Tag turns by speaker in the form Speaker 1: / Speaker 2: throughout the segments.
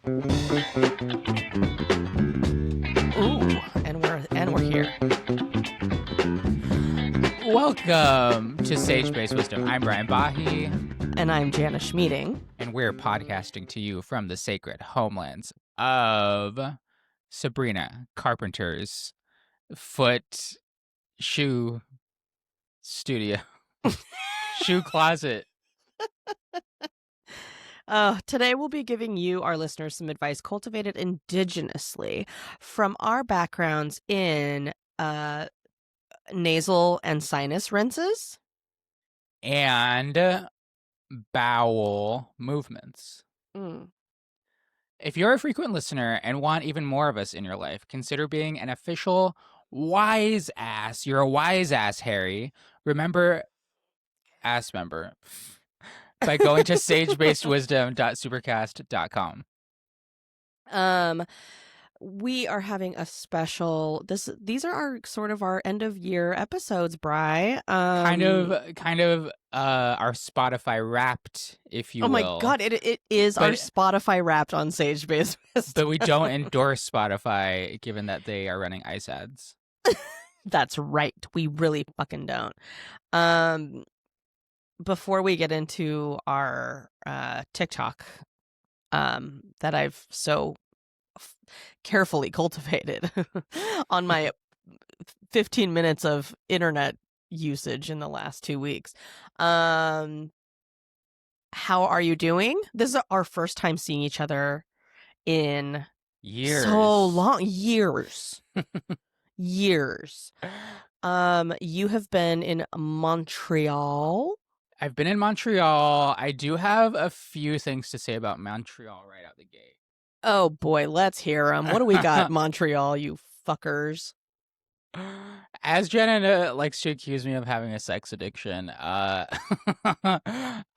Speaker 1: Ooh, and we're here.
Speaker 2: Welcome to Sage-Based Wisdom. I'm Brian Bahe.
Speaker 1: And I'm Jana Schmieding.
Speaker 2: And we're podcasting to you from the sacred homelands of Sabrina Carpenter's foot shoe studio. Shoe closet.
Speaker 1: Today we'll be giving you, our listeners, some advice cultivated indigenously from our backgrounds in nasal and sinus rinses.
Speaker 2: And bowel movements. If you're a frequent listener and want even more of us in your life, consider being an official wise ass. You're a wise ass, Harry. Remember, ass member. By going to sagebasedwisdom.supercast.com.
Speaker 1: We are having a special. These are our sort of our end of year episodes, Bri.
Speaker 2: Kind of our Spotify Wrapped, if you will.
Speaker 1: Oh my God, it is our Spotify Wrapped on Sage Based Wisdom.
Speaker 2: But we don't endorse Spotify, given that they are running ice ads.
Speaker 1: That's right. We really fucking don't. Before we get into our TikTok that I've so carefully cultivated on my 15 minutes of internet usage in the last 2 weeks. How are you doing? This is our first time seeing each other in
Speaker 2: years.
Speaker 1: So long. Years. Years. You have been in Montreal.
Speaker 2: I've been in Montreal. I do have a few things to say about Montreal right out the gate.
Speaker 1: Oh boy, let's hear them. What do we got, Montreal, you fuckers?
Speaker 2: As Jenna likes to accuse me of having a sex addiction, I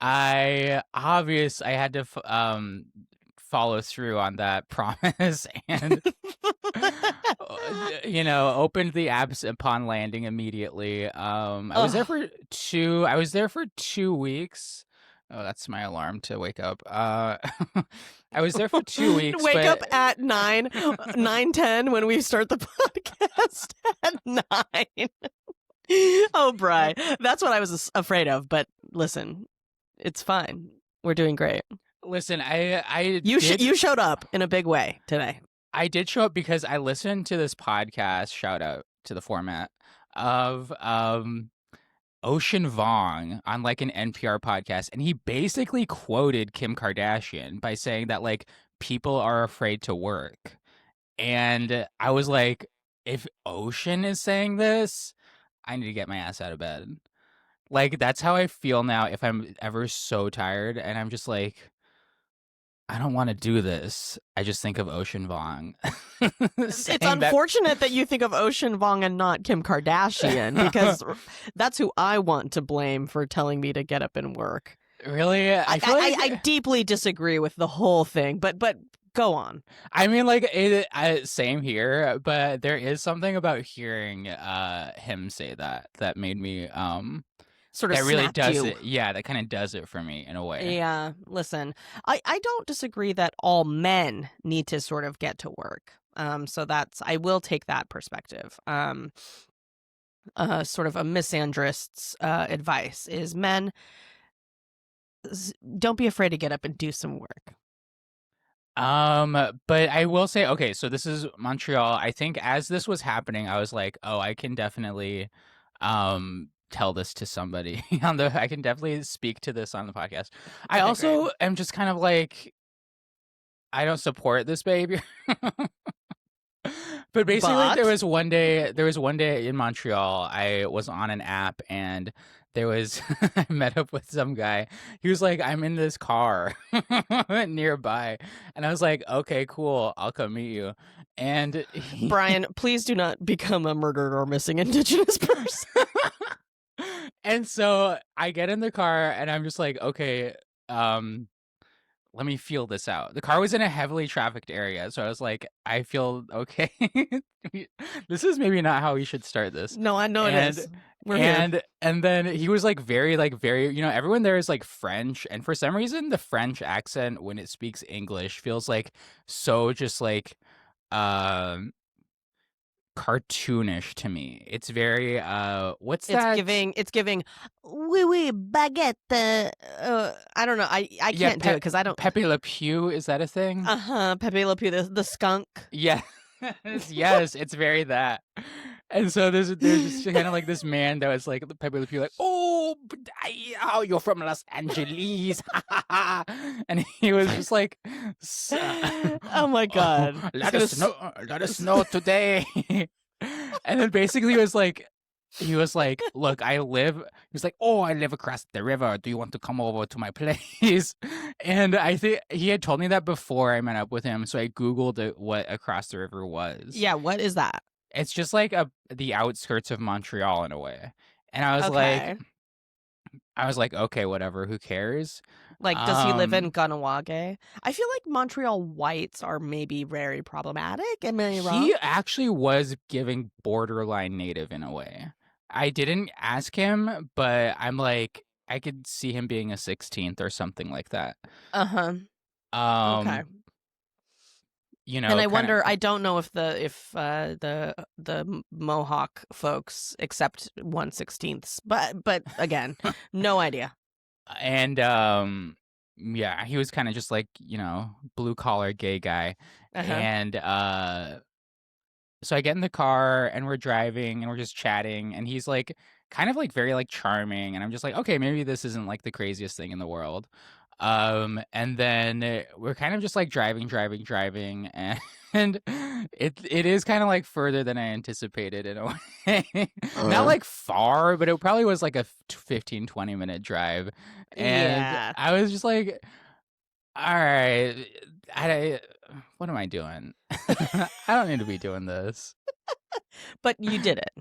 Speaker 2: had to follow through on that promise and opened the apps upon landing immediately. I was there for 2 weeks. Oh, that's my alarm to wake up. I was there for 2 weeks.
Speaker 1: Wake up at 9:10 when we start the podcast at 9. Oh, Bri, that's what I was afraid of. But listen, it's fine. We're doing great.
Speaker 2: Listen,
Speaker 1: you showed up in a big way today.
Speaker 2: I did show up because I listened to this podcast, shout out to the format, of Ocean Vuong on like an NPR podcast. And he basically quoted Kim Kardashian by saying that like people are afraid to work. And I was like, if Ocean is saying this, I need to get my ass out of bed. Like, that's how I feel now if I'm ever so tired and I'm just like, I don't want to do this. I just think of Ocean Vuong.
Speaker 1: It's unfortunate that you think of Ocean Vuong and not Kim Kardashian, because that's who I want to blame for telling me to get up and work.
Speaker 2: Really?
Speaker 1: I deeply disagree with the whole thing, but go on.
Speaker 2: I mean, like, same here, but there is something about hearing him say that made me
Speaker 1: sort of
Speaker 2: that really does
Speaker 1: you.
Speaker 2: it. Yeah, that kind of does it for me in a way.
Speaker 1: Yeah, listen, I don't disagree that all men need to sort of get to work. So I will take that perspective. Sort of a misandrist's advice is men, don't be afraid to get up and do some work.
Speaker 2: But I will say, okay, so this is Montreal. I think as this was happening, I was like, oh, I can definitely tell this to somebody I can definitely speak to this on the podcast. I also am just kind of like, I don't support this behavior. But basically there was one day in Montreal, I was on an app and there was I met up with some guy. He was like, I'm in this car nearby. And I was like, okay, cool, I'll come meet you. And
Speaker 1: Brian, please do not become a murdered or missing Indigenous person.
Speaker 2: And so I get in the car and I'm just like, okay, let me feel this out. The car was in a heavily trafficked area, so I was like, I feel okay. This is maybe not how we should start this.
Speaker 1: No, I know it is. We're here.
Speaker 2: And then he was like very everyone there is like French, and for some reason the French accent when it speaks English feels like so just like um cartoonish to me. It's very what's that?
Speaker 1: It's giving oui oui baguette. I don't know. I
Speaker 2: Yeah,
Speaker 1: can't do it because I don't.
Speaker 2: Pepe Le Pew, is that a thing?
Speaker 1: Pepe Le Pew, the skunk.
Speaker 2: Yeah. Yes, it's very that. And so there's just kind of like this man that was like Pepe Le Pew, like, oh, you're from Los Angeles, and he was just like,
Speaker 1: oh my god,
Speaker 2: let us know today. And then basically he was like, look, he was like, oh, I live across the river. Do you want to come over to my place? And I think he had told me that before I met up with him. So I Googled what across the river was.
Speaker 1: Yeah, what is that?
Speaker 2: It's just like the outskirts of Montreal in a way. And I was like, okay, whatever, who cares?
Speaker 1: Like, does he live in Ganawage? I feel like Montreal whites are maybe very problematic. Am I wrong?
Speaker 2: He actually was giving borderline native in a way. I didn't ask him, but I'm like, I could see him being a 16th or something like that.
Speaker 1: Okay.
Speaker 2: You know,
Speaker 1: and I wonder. I don't know if the Mohawk folks accept 1/16, but again, no idea.
Speaker 2: And yeah, he was kind of just like, blue collar gay guy. And so I get in the car and we're driving and we're just chatting, and he's like kind of like very like charming, and I'm just like, okay, maybe this isn't like the craziest thing in the world. And then we're kind of just like driving, and it is kind of like further than I anticipated in a way. Not like far, but it probably was like a 15-20 minute drive. And I was just like, all right, what am I doing? I don't need to be doing this.
Speaker 1: But you did it.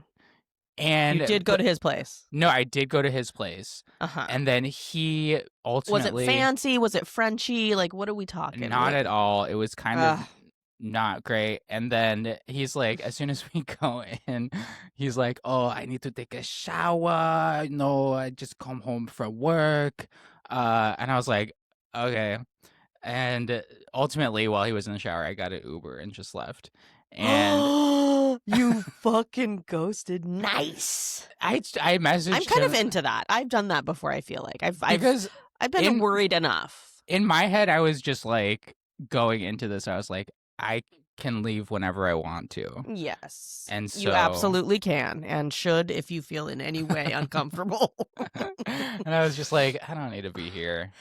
Speaker 2: And
Speaker 1: you did go to his place.
Speaker 2: No, I did go to his place. And then he ultimately...
Speaker 1: Was it fancy? Was it Frenchy? Like, what are we talking?
Speaker 2: Not at all. It was kind of not great. And then he's like, as soon as we go in, he's like, oh, I need to take a shower. No, I just come home from work. And I was like, okay. And ultimately, while he was in the shower, I got an Uber and just left. And
Speaker 1: you fucking ghosted. Nice.
Speaker 2: I messaged
Speaker 1: I'm kind of into that. I've done that before. I feel like I've been worried enough.
Speaker 2: In my head, I was just like going into this. I was like, I can leave whenever I want to.
Speaker 1: Yes.
Speaker 2: And so
Speaker 1: you absolutely can and should if you feel in any way uncomfortable.
Speaker 2: And I was just like, I don't need to be here.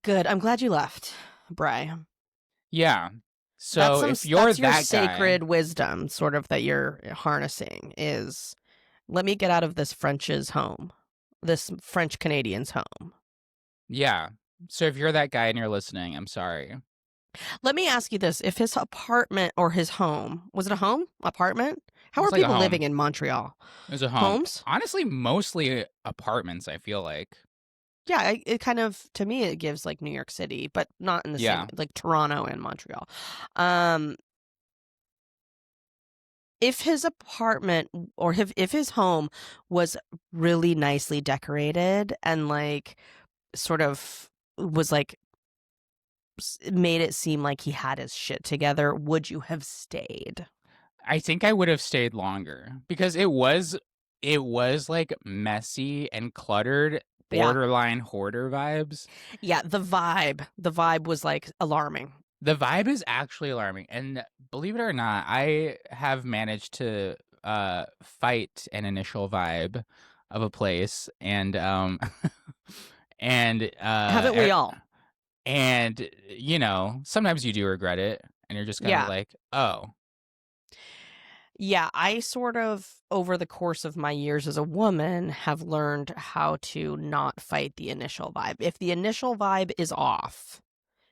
Speaker 1: Good. I'm glad you left, Brian.
Speaker 2: Yeah. So if you're
Speaker 1: that's your
Speaker 2: that
Speaker 1: sacred
Speaker 2: guy,
Speaker 1: wisdom sort of that you're harnessing is, let me get out of this French's home, this French Canadian's home.
Speaker 2: Yeah. So if you're that guy and you're listening, I'm sorry.
Speaker 1: Let me ask you this. If his apartment or his home, was it a home? Apartment? How are
Speaker 2: like
Speaker 1: people living in Montreal?
Speaker 2: It was a home.
Speaker 1: Homes?
Speaker 2: Honestly, mostly apartments, I feel like.
Speaker 1: Yeah, it kind of, to me, it gives like New York City, but not in the same, like Toronto and Montreal. If his apartment or if his home was really nicely decorated and like sort of was like made it seem like he had his shit together, would you have stayed?
Speaker 2: I think I would have stayed longer because it was like messy and cluttered. Borderline hoarder vibes.
Speaker 1: Yeah, the vibe was like alarming.
Speaker 2: The vibe is actually alarming, and believe it or not, I have managed to fight an initial vibe of a place, and and
Speaker 1: haven't we all?
Speaker 2: And sometimes you do regret it, and you're just kind of like, oh.
Speaker 1: Yeah, I sort of, over the course of my years as a woman, have learned how to not fight the initial vibe. If the initial vibe is off,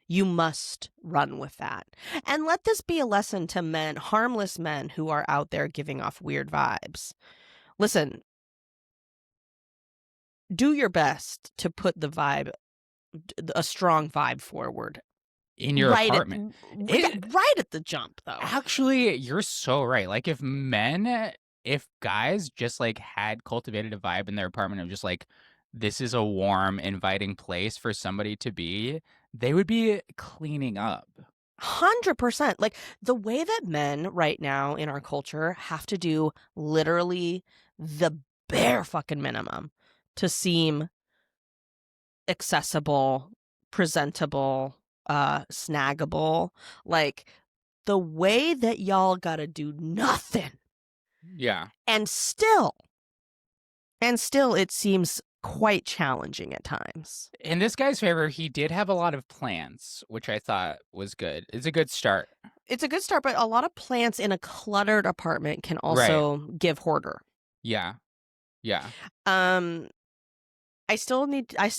Speaker 1: you must run with that. And let this be a lesson to men, harmless men who are out there giving off weird vibes. Listen, do your best to put the vibe, a strong vibe forward.
Speaker 2: In your apartment.
Speaker 1: Right at the jump, though.
Speaker 2: Actually, you're so right. Like, if men if guys just like had cultivated a vibe in their apartment of just like, this is a warm, inviting place for somebody to be, they would be cleaning up.
Speaker 1: 100%. Like the way that men right now in our culture have to do literally the bare fucking minimum to seem accessible, presentable, snaggable. Like the way that y'all gotta do nothing.
Speaker 2: Yeah.
Speaker 1: And still it seems quite challenging at times.
Speaker 2: In this guy's favor, he did have a lot of plants, which I thought was good. It's a good start.
Speaker 1: It's a good start, but a lot of plants in a cluttered apartment can
Speaker 2: Right.
Speaker 1: also give hoarder.
Speaker 2: Yeah. Yeah.
Speaker 1: I still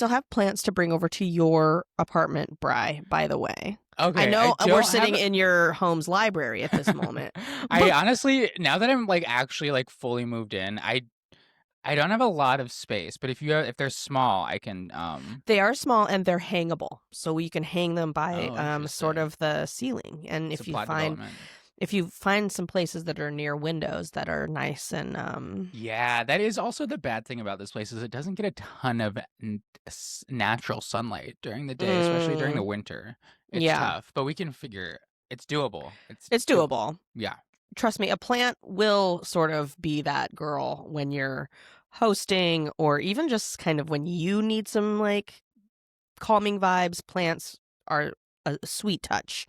Speaker 1: have plants to bring over to your apartment, Bri, by the way.
Speaker 2: Okay.
Speaker 1: I know
Speaker 2: I
Speaker 1: we're
Speaker 2: don't
Speaker 1: sitting
Speaker 2: have
Speaker 1: in your home's library at this moment.
Speaker 2: I honestly, now that I'm like actually like fully moved in, I don't have a lot of space, but if they're small, I can
Speaker 1: They are small and they're hangable, so you can hang them by sort
Speaker 2: interesting.
Speaker 1: of the ceiling. And
Speaker 2: It's
Speaker 1: if
Speaker 2: a
Speaker 1: you
Speaker 2: plot
Speaker 1: find
Speaker 2: development.
Speaker 1: if you find some places that are near windows that are nice and
Speaker 2: Yeah, that is also the bad thing about this place is it doesn't get a ton of natural sunlight during the day, especially during the winter. It's
Speaker 1: yeah,
Speaker 2: tough, but we can figure it's doable.
Speaker 1: it's doable.
Speaker 2: Yeah.
Speaker 1: Trust me, a plant will sort of be that girl when you're hosting or even just kind of when you need some like calming vibes. Plants are a sweet touch.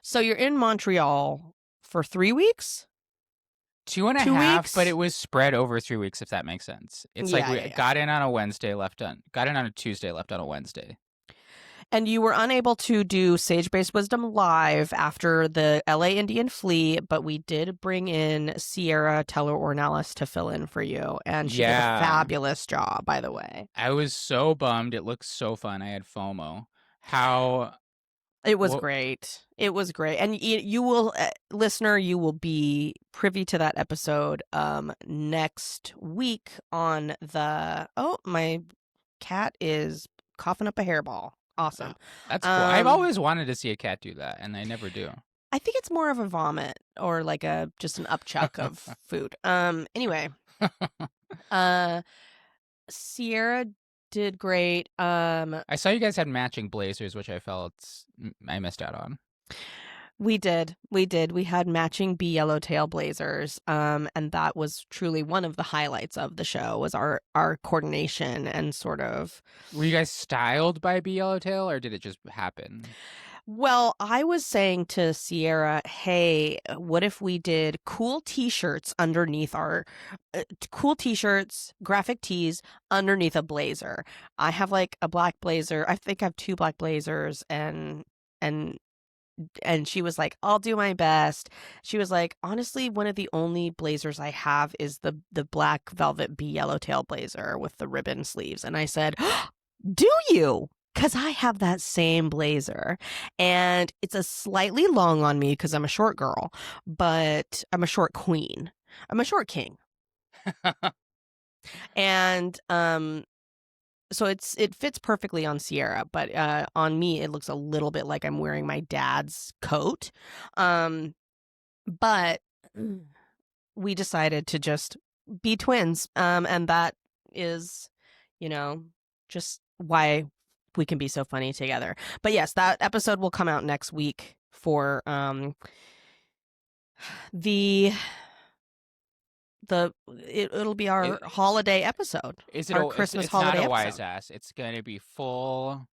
Speaker 1: So you're in Montreal for 3 weeks?
Speaker 2: 2.5,
Speaker 1: 2 weeks?
Speaker 2: but it was spread over 3 weeks, if that makes sense. It's like we got in on a Wednesday, got in on a Tuesday, left on a Wednesday.
Speaker 1: And you were unable to do Sage Based Wisdom live after the LA Indian Flea, but we did bring in Sierra Teller Ornelas to fill in for you. And she did a fabulous job, by the way.
Speaker 2: I was so bummed. It looked so fun. I had FOMO.
Speaker 1: It was great. It was great. And you will, listener, you will be privy to that episode next week on my cat is coughing up a hairball. Awesome.
Speaker 2: That's cool. I've always wanted to see a cat do that, and I never do.
Speaker 1: I think it's more of a vomit or like just an upchuck of food. Anyway, Sierra did great.
Speaker 2: I saw you guys had matching blazers, which I felt I missed out on.
Speaker 1: We did. We had matching bee yellowtail blazers. And that was truly one of the highlights of the show was our coordination and sort of.
Speaker 2: Were you guys styled by bee yellowtail or did it just happen?
Speaker 1: Well, I was saying to Sierra, hey, what if we did cool t-shirts underneath our cool t-shirts, graphic tees underneath a blazer? I have like a black blazer. I think I have 2 black blazers and she was like, I'll do my best. She was like, honestly, one of the only blazers I have is the black velvet bee yellowtail blazer with the ribbon sleeves. And I said, do you? Because I have that same blazer. And it's a slightly long on me because I'm a short girl, but I'm a short queen. I'm a short king. And so it fits perfectly on Sierra, but on me it looks a little bit like I'm wearing my dad's coat. But we decided to just be twins, and that is, just why we can be so funny together. But yes, that episode will come out next week for it'll be our holiday episode.
Speaker 2: Is it
Speaker 1: our Christmas holiday
Speaker 2: episode? It's not a
Speaker 1: episode.
Speaker 2: wise ass. It's going to be full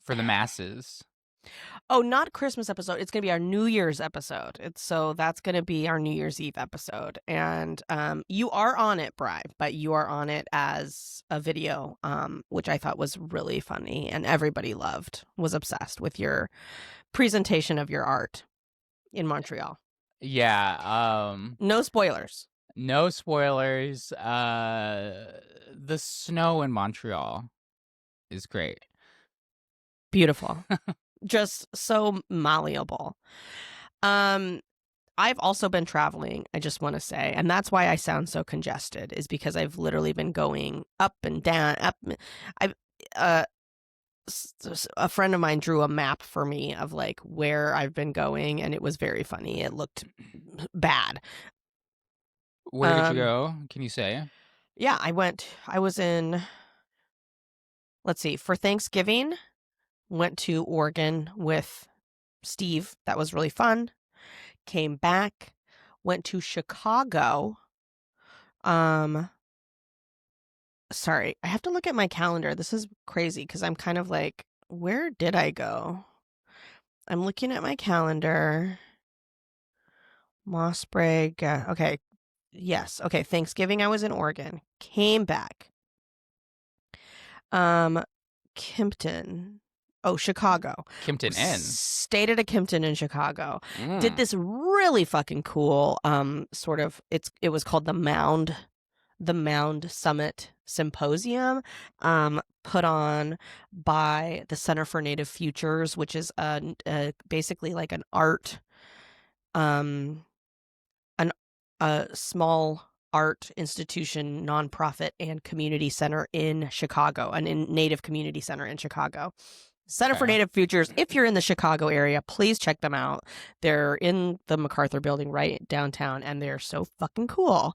Speaker 2: for the masses.
Speaker 1: Oh, not Christmas episode. It's going to be our New Year's episode. So that's going to be our New Year's Eve episode. And you are on it, Bri, but you are on it as a video, which I thought was really funny and everybody was obsessed with your presentation of your art in Montreal.
Speaker 2: Yeah.
Speaker 1: No spoilers.
Speaker 2: No spoilers. The snow in Montreal is great.
Speaker 1: Beautiful. Just so malleable. I've also been traveling, I just want to say, and that's why I sound so congested, is because I've literally been going up and down, a friend of mine drew a map for me of like where I've been going, and it was very funny. It looked bad.
Speaker 2: Where did you go? Can you say?
Speaker 1: Yeah, I was in, let's see, for Thanksgiving, went to Oregon with Steve. That was really fun. Came back, went to Chicago. Sorry, I have to look at my calendar. This is crazy because I'm kind of like, where did I go? I'm looking at my calendar. Mossbrag. Okay. Yes. Okay. Thanksgiving, I was in Oregon. Came back. Kimpton. Oh, Chicago.
Speaker 2: Kimpton Inn.
Speaker 1: Stayed at a Kimpton in Chicago. Did
Speaker 2: Mm.
Speaker 1: this really fucking cool sort of, it was called the Mound Summit Symposium, put on by the Center for Native Futures, which is basically like an art, a small art institution, nonprofit, and community center in Chicago, an Native community center in Chicago. Center for
Speaker 2: Okay.
Speaker 1: Native Futures. If you're in the Chicago area, please check them out. They're in the MacArthur building right downtown, and they're so fucking cool.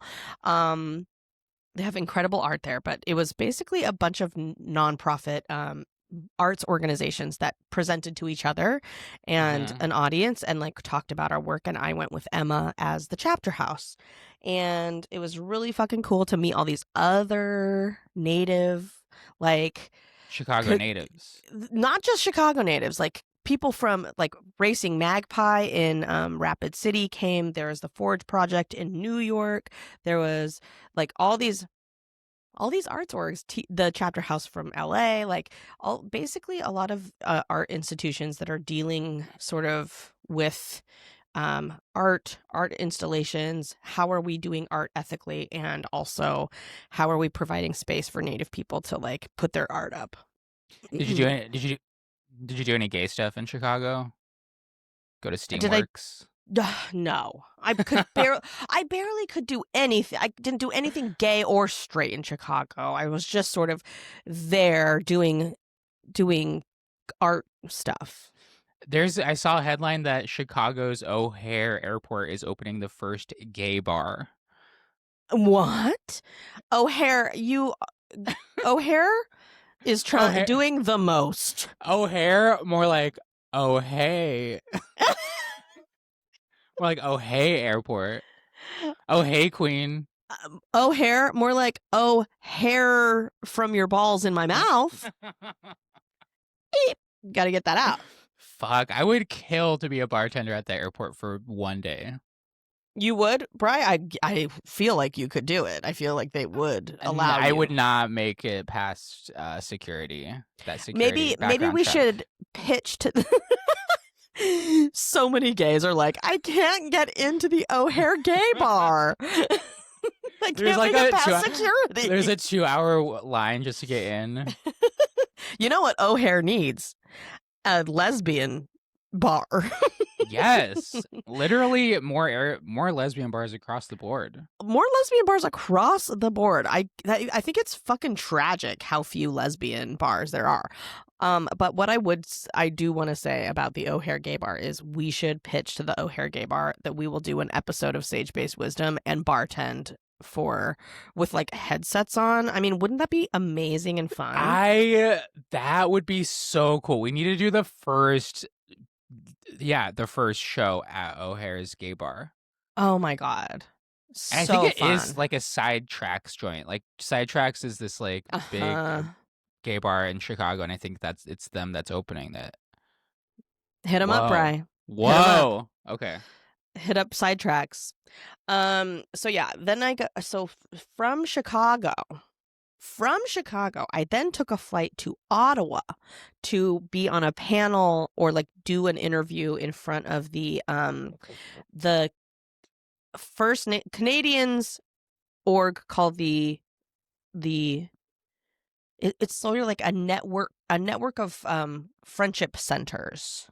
Speaker 1: They have incredible art there, but it was basically a bunch of nonprofit arts organizations that presented to each other and an audience and like talked about our work. And I went with Emma as the chapter house. And it was really fucking cool to meet all these other native, like
Speaker 2: Chicago natives.
Speaker 1: not just Chicago natives, like people from like Racing Magpie in Rapid City came. There was the Forge Project in New York. There was like all these arts orgs, the chapter house from LA, like basically a lot of art institutions that are dealing sort of with art installations. How are we doing art ethically, and also how are we providing space for Native people to like put their art up?
Speaker 2: Did you do any? Did you do any gay stuff in Chicago? Go to
Speaker 1: Did I?
Speaker 2: Steamworks?
Speaker 1: No, I barely could do anything. I didn't do anything gay or straight in Chicago. I was just sort of there doing art stuff.
Speaker 2: I saw a headline that Chicago's O'Hare Airport is opening the first gay bar.
Speaker 1: What? O'Hare is doing the most.
Speaker 2: O'Hare, more like oh hey. More like oh hey airport. Oh hey queen.
Speaker 1: O'Hare, more like oh hair from your balls in my mouth. Got to get that out.
Speaker 2: Fuck, I would kill to be a bartender at the airport for one day.
Speaker 1: You would, Brian? I feel like you could do it. I feel like they would allow you.
Speaker 2: I would not make it past security. That security.
Speaker 1: Maybe we should pitch to. So many gays are like, I can't get into the O'Hare gay bar. I can't make it past security.
Speaker 2: There's a 2-hour line just to get in.
Speaker 1: You know what O'Hare needs? A lesbian bar.
Speaker 2: Yes, literally more lesbian bars across the board.
Speaker 1: More lesbian bars across the board. I think it's fucking tragic how few lesbian bars there are. But what I do want to say about the O'Hare Gay Bar is we should pitch to the O'Hare Gay Bar that we will do an episode of Sage Based Wisdom and bartend with like headsets on. I mean, wouldn't that be amazing and fun?
Speaker 2: That would be so cool. We need to do the first show at O'Hare's Gay Bar.
Speaker 1: Oh my god.
Speaker 2: And I think it is like a Sidetracks joint. Like Sidetracks is this like big gay bar in Chicago, and I think it's them that's opening that.
Speaker 1: Hit them up, Bri.
Speaker 2: Whoa. Okay.
Speaker 1: Hit up Sidetracks. So yeah, then from Chicago, I then took a flight to Ottawa to be on a panel or like do an interview in front of the First Canadians org called it's sort of like a network of friendship centers.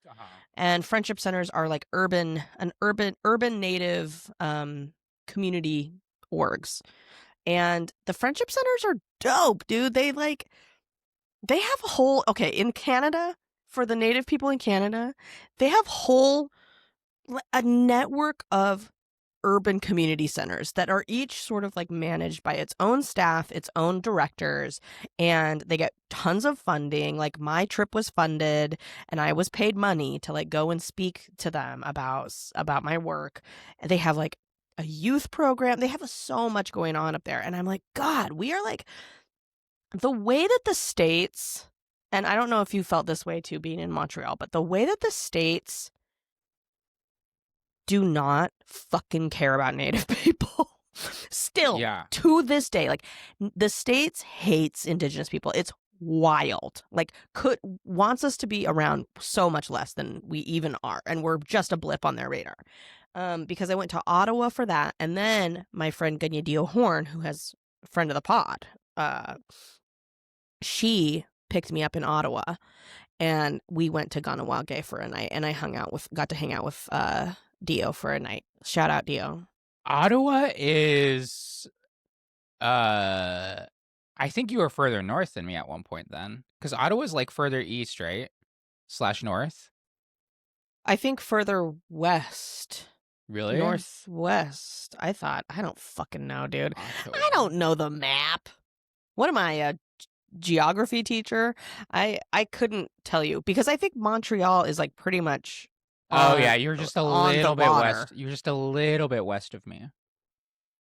Speaker 2: Uh-huh.
Speaker 1: And friendship centers are like urban native community orgs. And the friendship centers are dope, dude. They like They have in Canada, for the native people in Canada, they have a network of urban community centers that are each sort of like managed by its own staff, its own directors, and they get tons of funding. Like my trip was funded and I was paid money to like go and speak to them about my work. They have like a youth program. They have so much going on up there. And I'm like, God, we are like the way that the States, and I don't know if you felt this way too being in Montreal, but the way that the States do not fucking care about Native people. Still,
Speaker 2: Yeah.
Speaker 1: to this day, like the States hates Indigenous people. It's wild. Like wants us to be around so much less than we even are, and we're just a blip on their radar. Because I went to Ottawa for that, and then my friend Ganya Horn, who has a friend of the pod, she picked me up in Ottawa, and we went to Ganawage for a night, and I got to hang out with Dio for a night. Shout out Dio.
Speaker 2: Ottawa is I think you were further north than me at one point then. Because Ottawa's like further east, right? / north.
Speaker 1: I think further west.
Speaker 2: Really?
Speaker 1: Northwest. I don't fucking know, dude.
Speaker 2: Ottawa.
Speaker 1: I don't know the map. What am I, a geography teacher? I couldn't tell you, because I think Montreal is like pretty much
Speaker 2: Oh yeah, you're just a little bit
Speaker 1: water.
Speaker 2: west. You're just a little bit west of me.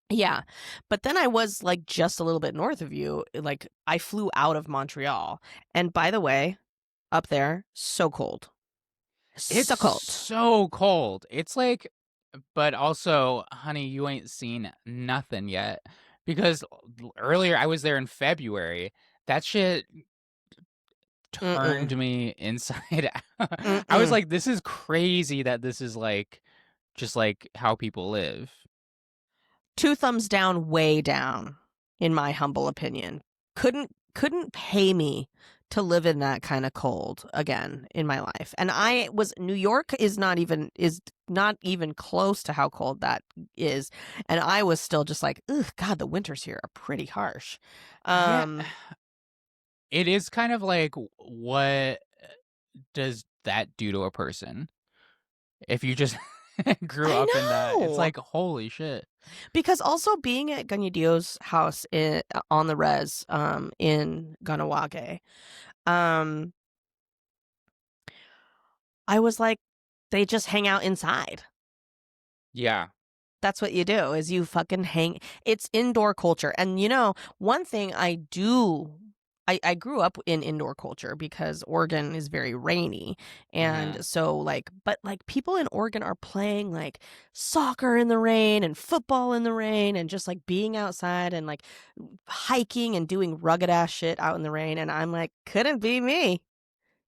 Speaker 1: Yeah. But then I was like just a little bit north of you. Like I flew out of Montreal. And by the way, up there, so cold.
Speaker 2: It's
Speaker 1: so cold.
Speaker 2: So cold. It's like, but also, honey, you ain't seen nothing yet. Because earlier I was there in February. That shit turned me inside out. I was like, this is crazy that this is like just like how people live.
Speaker 1: 2 thumbs down, way down, in my humble opinion. Couldn't pay me to live in that kind of cold again in my life. And New York is not even close to how cold that is. And I was still just like, ugh, God, the winters here are pretty harsh.
Speaker 2: Yeah. It is kind of like, what does that do to a person if you just grew up in that? It's like, holy shit.
Speaker 1: Because also being at Ganyadio's house on the res in Ganawage, I was like, they just hang out inside.
Speaker 2: Yeah.
Speaker 1: That's what you do, is you fucking hang. It's indoor culture. And one thing I grew up in indoor culture because Oregon is very rainy. And so but people in Oregon are playing like soccer in the rain and football in the rain and just like being outside and like hiking and doing rugged ass shit out in the rain. And I'm like, couldn't be me.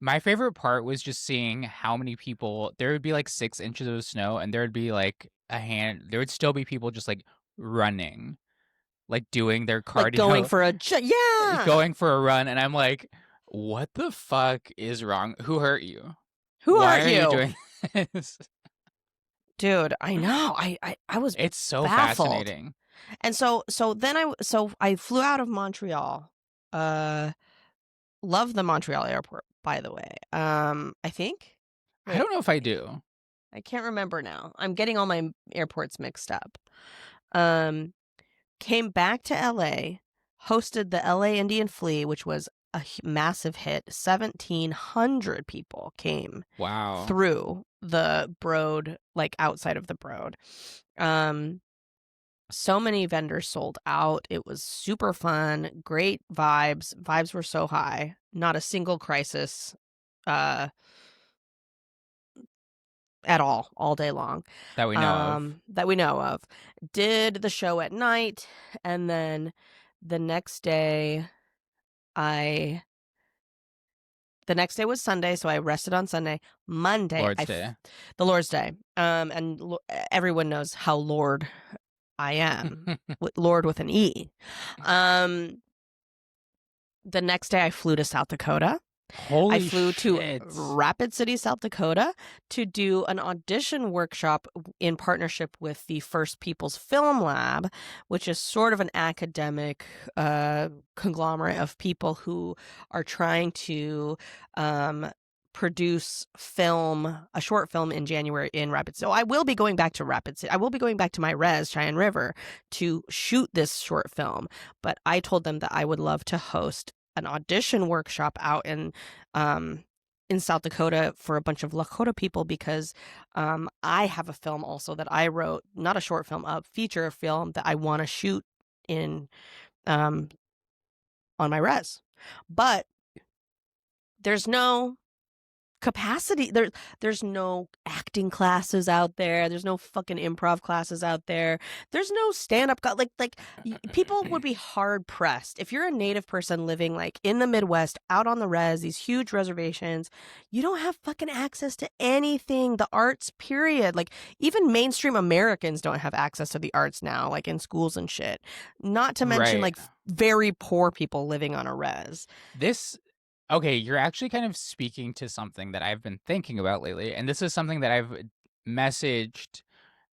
Speaker 2: My favorite part was just seeing how many people, there would be like 6 inches of snow and there would be like there would still be people just like running, like doing their cardio.
Speaker 1: Like going for
Speaker 2: going for a run. And I'm like, what the fuck is wrong? Who hurt you?
Speaker 1: Why
Speaker 2: are you doing this?
Speaker 1: Dude, I know. I was
Speaker 2: It's so
Speaker 1: baffled.
Speaker 2: Fascinating.
Speaker 1: And so I flew out of Montreal. Love the Montreal airport, by the way. I think.
Speaker 2: I don't know if I do.
Speaker 1: I can't remember now. I'm getting all my airports mixed up. Came back to LA, hosted the LA Indian Flea, which was a massive hit. 1,700 people came through the Broad, like outside of the Broad. So many vendors sold out. It was super fun, great vibes. Vibes were so high. Not a single crisis at all day long.
Speaker 2: That we know
Speaker 1: of. Did the show at night, and then the next day the next day was Sunday, so I rested on Sunday. Monday, the Lord's Day. And everyone knows how Lord I am. Lord with an E. The next day I flew to South Dakota.
Speaker 2: Holy
Speaker 1: I flew to
Speaker 2: shit.
Speaker 1: Rapid City, South Dakota to do an audition workshop in partnership with the First People's Film Lab, which is sort of an academic conglomerate of people who are trying to produce a short film in January in Rapid City. So I will be going back to Rapid City. I will be going back to my res, Cheyenne River, to shoot this short film. But I told them that I would love to host an audition workshop out in South Dakota for a bunch of Lakota people because I have a film also that I wrote, not a short film, a feature film that I want to shoot in on my res. But there's no capacity. There's no acting classes out there. There's no fucking improv classes out there. There's no stand-up like people would be hard pressed if you're a Native person living like in the Midwest out on the res, these huge reservations. You don't have fucking access to anything, the arts, period. Like even mainstream Americans don't have access to the arts now, like in schools and shit. Not to mention like very poor people living on a res.
Speaker 2: Okay, you're actually kind of speaking to something that I've been thinking about lately, and this is something that I've messaged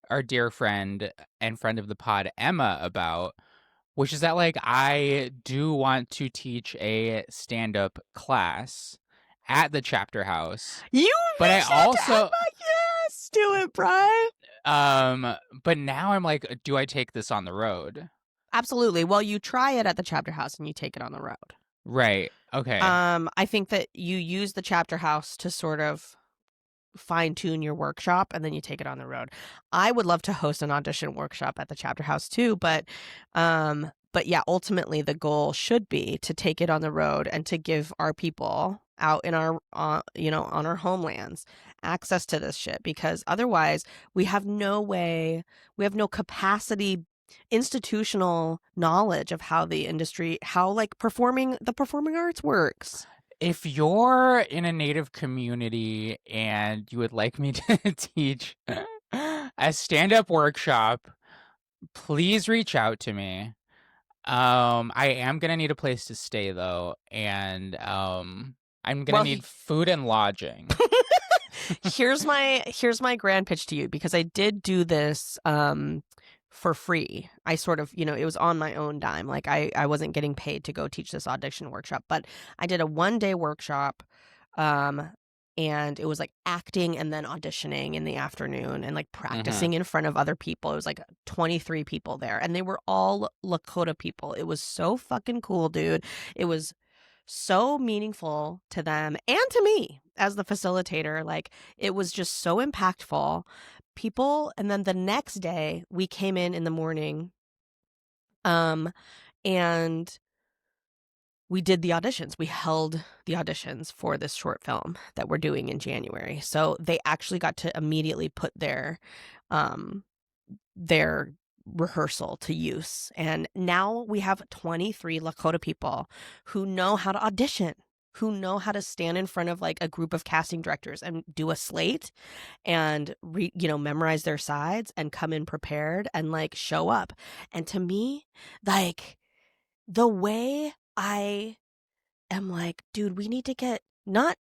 Speaker 2: our dear friend and friend of the pod, Emma, about, which is that, like, I do want to teach a stand-up class at the chapter house.
Speaker 1: But I also... Yes, do it, Brian.
Speaker 2: But now I'm like, do I take this on the road?
Speaker 1: Absolutely. Well, you try it at the chapter house and you take it on the road.
Speaker 2: Right. Okay.
Speaker 1: I think that you use the chapter house to sort of fine tune your workshop and then you take it on the road. I would love to host an audition workshop at the chapter house too, but yeah, ultimately the goal should be to take it on the road and to give our people out in our on our homelands access to this shit, because otherwise we have no capacity, institutional knowledge of how the industry, how like the performing arts works.
Speaker 2: If you're in a Native community and you would like me to teach a stand-up workshop, please reach out to me. I am gonna need a place to stay though, and I'm gonna need food and lodging.
Speaker 1: Here's my grand pitch to you, because I did do this for free. I sort of, it was on my own dime. Like I wasn't getting paid to go teach this audition workshop, but I did a 1-day workshop, and it was like acting and then auditioning in the afternoon and like practicing in front of other people. It was like 23 people there, and they were all Lakota people. It was so fucking cool, dude. It was so meaningful to them and to me as the facilitator. Like it was just so impactful. People, and then the next day we came in the morning, and we did the auditions. We held the auditions for this short film that we're doing in January. So they actually got to immediately put their rehearsal to use. And now we have 23 Lakota people who know how to audition, who know how to stand in front of like a group of casting directors and do a slate and memorize their sides and come in prepared and like show up. And to me, like the way I am like, dude, we need to get not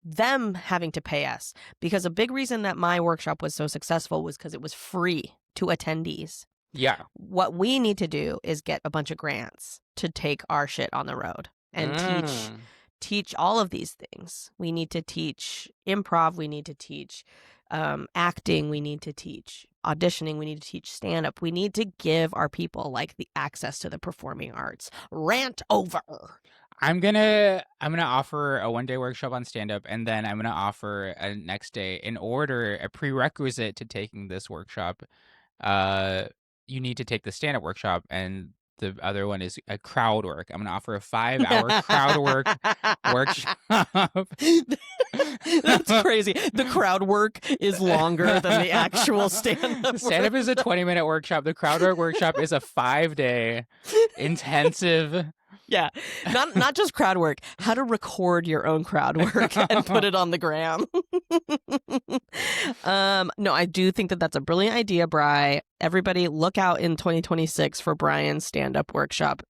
Speaker 1: them having to pay us, because a big reason that my workshop was so successful was because it was free to attendees.
Speaker 2: Yeah.
Speaker 1: What we need to do is get a bunch of grants to take our shit on the road and teach all of these things. We need to teach improv. We need to teach acting. We need to teach auditioning. We need to teach stand-up. We need to give our people like the access to the performing arts. Rant over.
Speaker 2: I'm gonna offer a 1-day workshop on stand-up, and then I'm gonna offer a next day. A prerequisite to taking this workshop, you need to take the stand-up workshop, and the other one is a crowd work. I'm gonna offer a 5-hour crowd work workshop.
Speaker 1: That's crazy. The crowd work is longer than the actual stand-up.
Speaker 2: Stand-up is a 20-minute workshop. The crowd work workshop is a 5-day intensive.
Speaker 1: Yeah, not just crowd work, how to record your own crowd work and put it on the gram. No, I do think that that's a brilliant idea, Bri. Everybody look out in 2026 for Brian's stand-up workshop.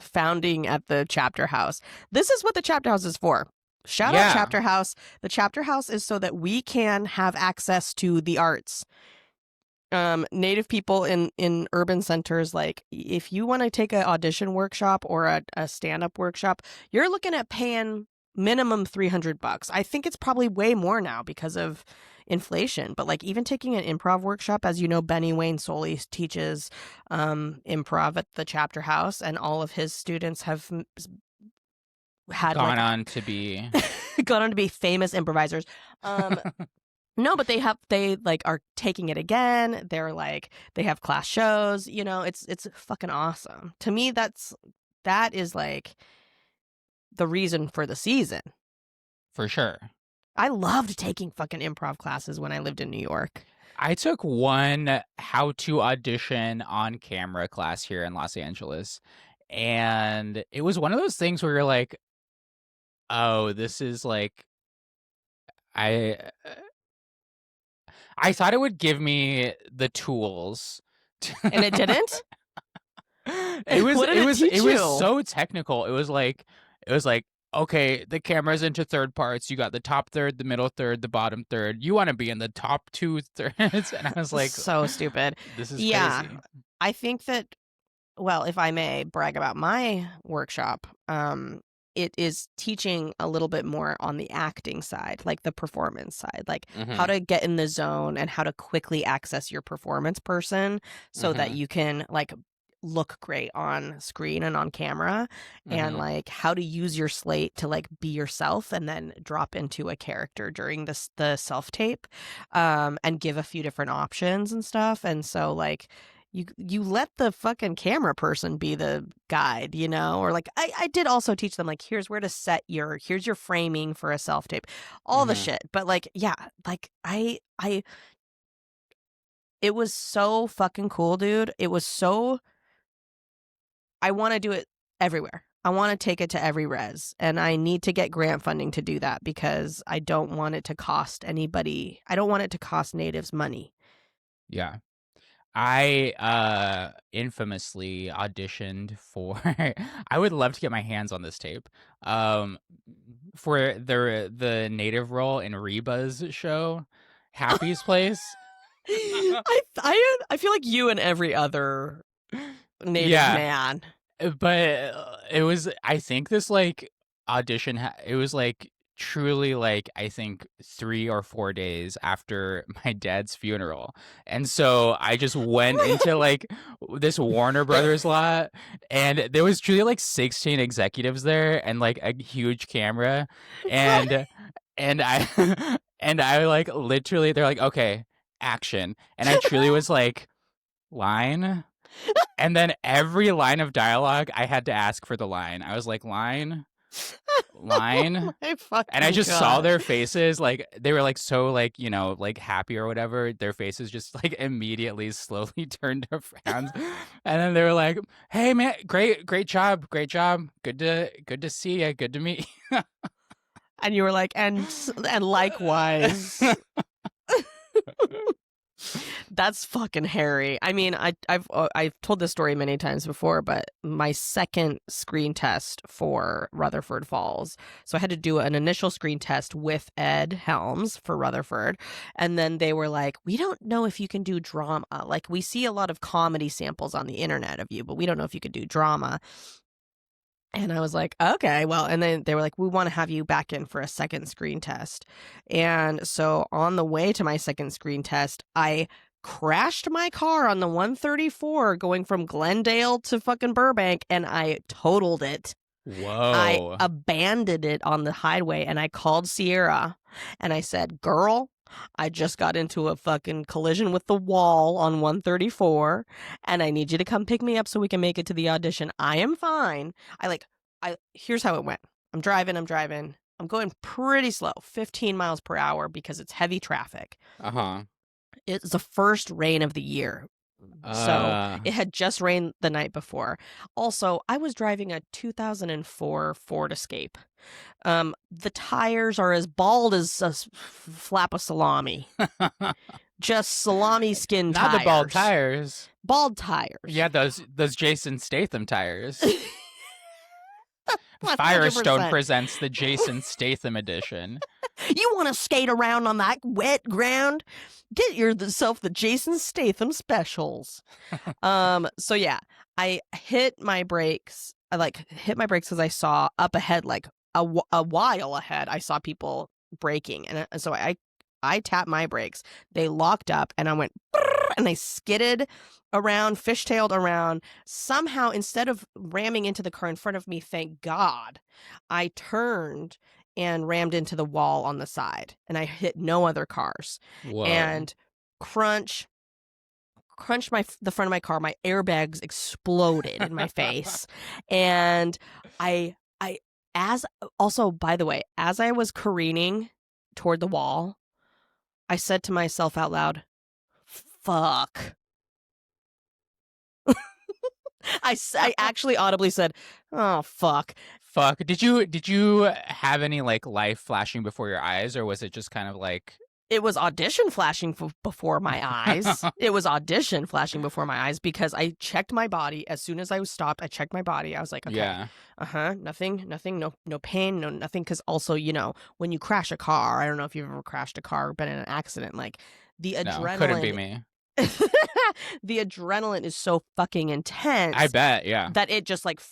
Speaker 1: founding at the chapter house. This is what the chapter house is for. Shout out chapter house. The chapter house is so that we can have access to the arts. Native people in urban centers, like if you want to take an audition workshop or a stand-up workshop, you're looking at paying minimum $300. I think it's probably way more now because of inflation, but like even taking an improv workshop, as you know, Benny Wayne Soley teaches improv at the chapter house, and all of his students have had
Speaker 2: gone on to be
Speaker 1: famous improvisers. No, but they like are taking it again. They're like, they have class shows, you know, it's fucking awesome. To me, that is like the reason for the season.
Speaker 2: For sure.
Speaker 1: I loved taking fucking improv classes when I lived in New York.
Speaker 2: I took one how to audition on camera class here in Los Angeles. And it was one of those things where you're like, oh, this is like, I thought it would give me the tools.
Speaker 1: And it didn't?
Speaker 2: It
Speaker 1: What did it
Speaker 2: was
Speaker 1: teach you?
Speaker 2: so technical. It was like, okay, the camera's into third parts. You got the top third, the middle third, the bottom third. You want to be in the top 2/3. And I was like,
Speaker 1: so stupid.
Speaker 2: This is
Speaker 1: yeah,
Speaker 2: crazy.
Speaker 1: I think that, well, if I may brag about my workshop, it is teaching a little bit more on the acting side, like the performance side, like how to get in the zone and how to quickly access your performance person so that you can like look great on screen and on camera, and like how to use your slate to like be yourself and then drop into a character during the self-tape, and give a few different options and stuff. And so like you let the fucking camera person be the guide, you know? Or like I did also teach them like, here's where to set here's your framing for a self-tape, all the shit. But like, yeah, like it was so fucking cool, dude. It was so, I want to do it everywhere. I want to take it to every res, and I need to get grant funding to do that because I don't want it to cost anybody. I don't want it to cost natives money.
Speaker 2: Yeah. I infamously auditioned for I would love to get my hands on this tape. For the native role in Reba's show, Happy's Place.
Speaker 1: I feel like you and every other native man.
Speaker 2: But it was, I think this like audition it was like truly like I think 3 or 4 days after my dad's funeral, and so I just went into like this Warner Brothers lot, and there was truly like 16 executives there and like a huge camera, and I and I like literally, they're like, okay, action, and I truly was like, line. And then every line of dialogue, I had to ask for the line. I was like, line. And I just saw their faces, like they were like so like, you know, like happy or whatever. Their faces just like immediately slowly turned to frowns. And then they were like, hey man, great job. Good to see you. Good to meet you.
Speaker 1: And you were like, and likewise. That's fucking hairy. I mean, I've told this story many times before, but my second screen test for Rutherford Falls, so I had to do an initial screen test with Ed Helms for Rutherford, and then they were like, we don't know if you can do drama. Like, we see a lot of comedy samples on the internet of you, but we don't know if you could do drama. And I was like, okay, well, and then they were like, we want to have you back in for a second screen test. And so on the way to my second screen test, I crashed my car on the 134 going from Glendale to fucking Burbank, and I totaled it.
Speaker 2: Whoa.
Speaker 1: I abandoned it on the highway, and I called Sierra and I said, girl, I just got into a fucking collision with the wall on 134, and I need you to come pick me up so we can make it to the audition. I am fine. Here's how it went. I'm driving. I'm going pretty slow, 15 miles per hour because it's heavy traffic. It's the first rain of the year. So it had just rained the night before. Also, I was driving a 2004 Ford Escape. The tires are as bald as a flap of salami. Just salami skin tires.
Speaker 2: Not the bald tires.
Speaker 1: Bald tires.
Speaker 2: Yeah, those Jason Statham tires. Firestone
Speaker 1: 100%.
Speaker 2: presents the Jason Statham edition.
Speaker 1: You want to skate around on that wet ground? Get yourself the Jason Statham specials. So yeah, I hit my brakes. I hit my brakes because I saw up ahead, like a while ahead, I saw people braking, and so I tapped my brakes. They locked up, and I went and I skidded around, fishtailed around. Somehow, instead of ramming into the car in front of me, thank God, I turned and rammed into the wall on the side, and I hit no other cars.
Speaker 2: Whoa.
Speaker 1: And crunched the front of my car. My airbags exploded in my face, and by the way, as I was careening toward the wall, I said to myself out loud, "Fuck." I actually audibly said, "Oh fuck."
Speaker 2: Fuck. Did you have any like life flashing before your eyes, or was it just kind of like
Speaker 1: It was audition flashing before my eyes. It was audition flashing before my eyes because I checked my body as soon as I was stopped. I checked my body. I was like, okay,
Speaker 2: yeah,
Speaker 1: nothing, no pain, no nothing. Because also, when you crash a car, I don't know if you've ever crashed a car or been in an accident, like the adrenaline.
Speaker 2: couldn't be me.
Speaker 1: The adrenaline is so fucking intense.
Speaker 2: I bet, yeah.
Speaker 1: That it just like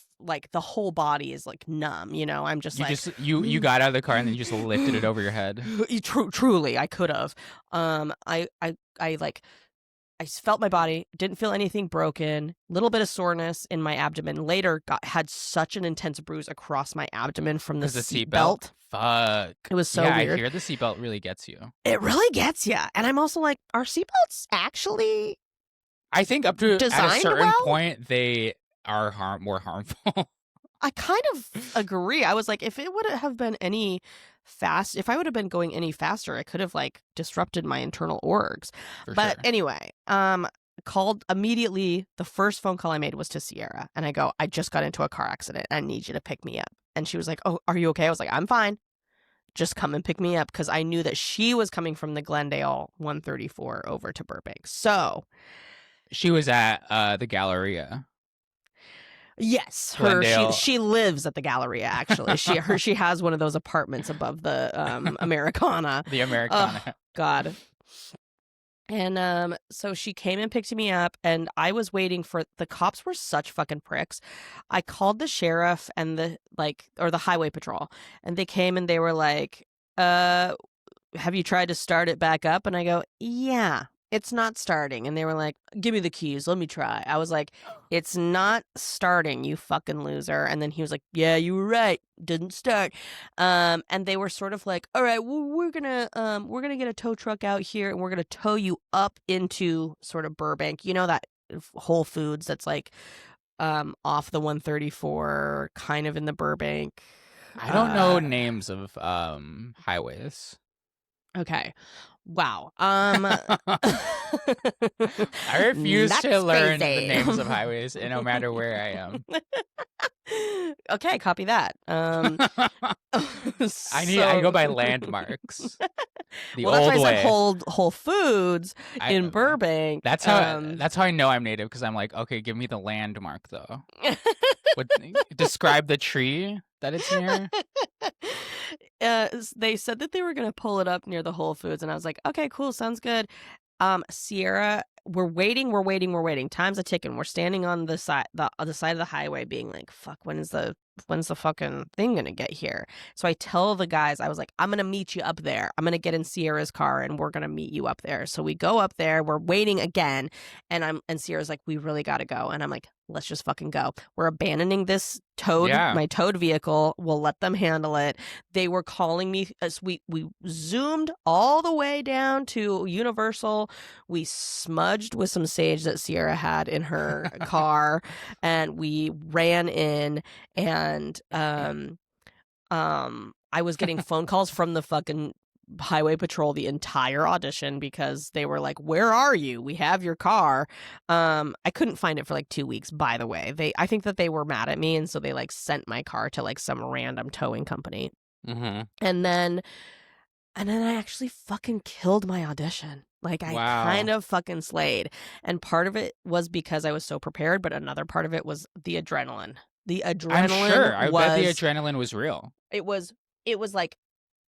Speaker 1: the whole body is like numb. I'm just
Speaker 2: you got out of the car and then you just lifted it over your head.
Speaker 1: Truly, I could have. I felt my body, didn't feel anything broken, little bit of soreness in my abdomen. Later, had such an intense bruise across my abdomen from the seatbelt.
Speaker 2: Fuck.
Speaker 1: It was so weird.
Speaker 2: I hear the seatbelt really gets you.
Speaker 1: It really gets you. And I'm also like, are seatbelts actually
Speaker 2: I think up to
Speaker 1: designed
Speaker 2: at a certain
Speaker 1: well?
Speaker 2: point, they are more harmful.
Speaker 1: I kind of agree. I was like, if it would have been if I would have been going any faster, it could have like disrupted my internal orgs. But anyway, called immediately. The first phone call I made was to Sierra, and I go, I just got into a car accident. I need you to pick me up. And she was like, oh, are you okay? I was like, I'm fine. Just come and pick me up, because I knew that she was coming from the Glendale 134 over to Burbank. So
Speaker 2: she was at the Galleria.
Speaker 1: Yes, she lives at the Galleria. Actually, she has one of those apartments above the Americana.
Speaker 2: The Americana.
Speaker 1: Oh, God. And so she came and picked me up, and I was waiting for the cops. Were such fucking pricks. I called the sheriff and the highway patrol, and they came and they were like, "Have you tried to start it back up?" And I go, "Yeah, it's not starting." And they were like, "Give me the keys, let me try." I was like, "It's not starting, you fucking loser." And then he was like, "Yeah, you were right, didn't start." And they were sort of like, "All right, well, we're gonna get a tow truck out here, and we're gonna tow you up into sort of Burbank, that Whole Foods that's like off the 134, kind of in the Burbank."
Speaker 2: I don't know names of highways.
Speaker 1: Okay. Wow.
Speaker 2: I refuse to learn
Speaker 1: crazy.
Speaker 2: the names of highways, no matter where I am.
Speaker 1: Okay, copy that.
Speaker 2: I go by landmarks. The
Speaker 1: well, that's
Speaker 2: old
Speaker 1: why I
Speaker 2: way.
Speaker 1: said Whole Foods in Burbank.
Speaker 2: That's how I know I'm native, because I'm like, okay, give me the landmark though. Describe the tree that it's near.
Speaker 1: They said that they were going to pull it up near the Whole Foods, and I was like, okay, cool, sounds good. Sierra, we're waiting. Time's a ticking. We're standing on the side of the highway, being like, fuck, when's the fucking thing gonna get here? So I tell the guys, I was like, I'm gonna meet you up there. I'm gonna get in Sierra's car, and we're gonna meet you up there. So we go up there. We're waiting again, and Sierra's like, we really gotta go. And I'm like, let's just fucking go. We're abandoning this my towed vehicle. We'll let them handle it. They were calling me as we zoomed all the way down to Universal. We smudged with some sage that Sierra had in her car, and we ran in, and I was getting phone calls from the fucking highway patrol the entire audition, because they were like, where are you? We have your car. I couldn't find it for like 2 weeks, by the way. I think that they were mad at me, and so they like sent my car to like some random towing company.
Speaker 2: Mm-hmm.
Speaker 1: And then I actually fucking killed my audition. Like, I kind of fucking slayed. And part of it was because I was so prepared, but another part of it was the adrenaline. The
Speaker 2: I'm sure.
Speaker 1: adrenaline
Speaker 2: I bet the
Speaker 1: was
Speaker 2: adrenaline was real.
Speaker 1: it was like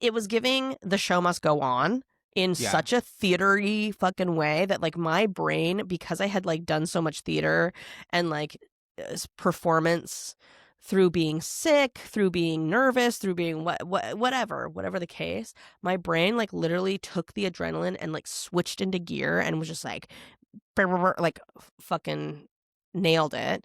Speaker 1: it was giving The Show Must Go On in
Speaker 2: Yeah.
Speaker 1: such a theatery fucking way that like my brain, because I had like done so much theater and like performance through being sick, through being nervous, through being whatever the case, my brain like literally took the adrenaline and like switched into gear and was just like fucking nailed it.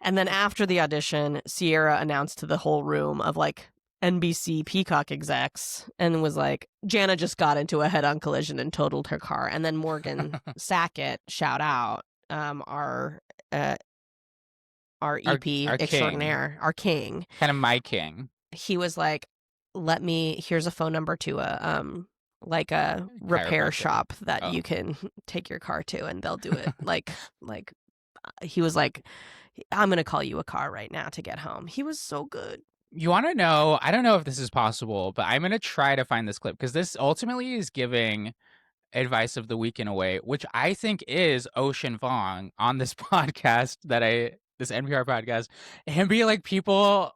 Speaker 1: And then after the audition, Sierra announced to the whole room of like NBC Peacock execs and was like, Jana just got into a head-on collision and totaled her car. And then Morgan Sackett, shout out, uh, our EP
Speaker 2: our king.
Speaker 1: extraordinaire, our king.
Speaker 2: Kind of my king.
Speaker 1: He was like, here's a phone number to a like a repair shop that you can take your car to and they'll do it. like he was like, I'm going to call you a car right now to get home. He was so good.
Speaker 2: You want to know, I don't know if this is possible, but I'm going to try to find this clip because this ultimately is giving advice of the week in a way, which I think is Ocean Vuong on this podcast this NPR podcast. Him being like, people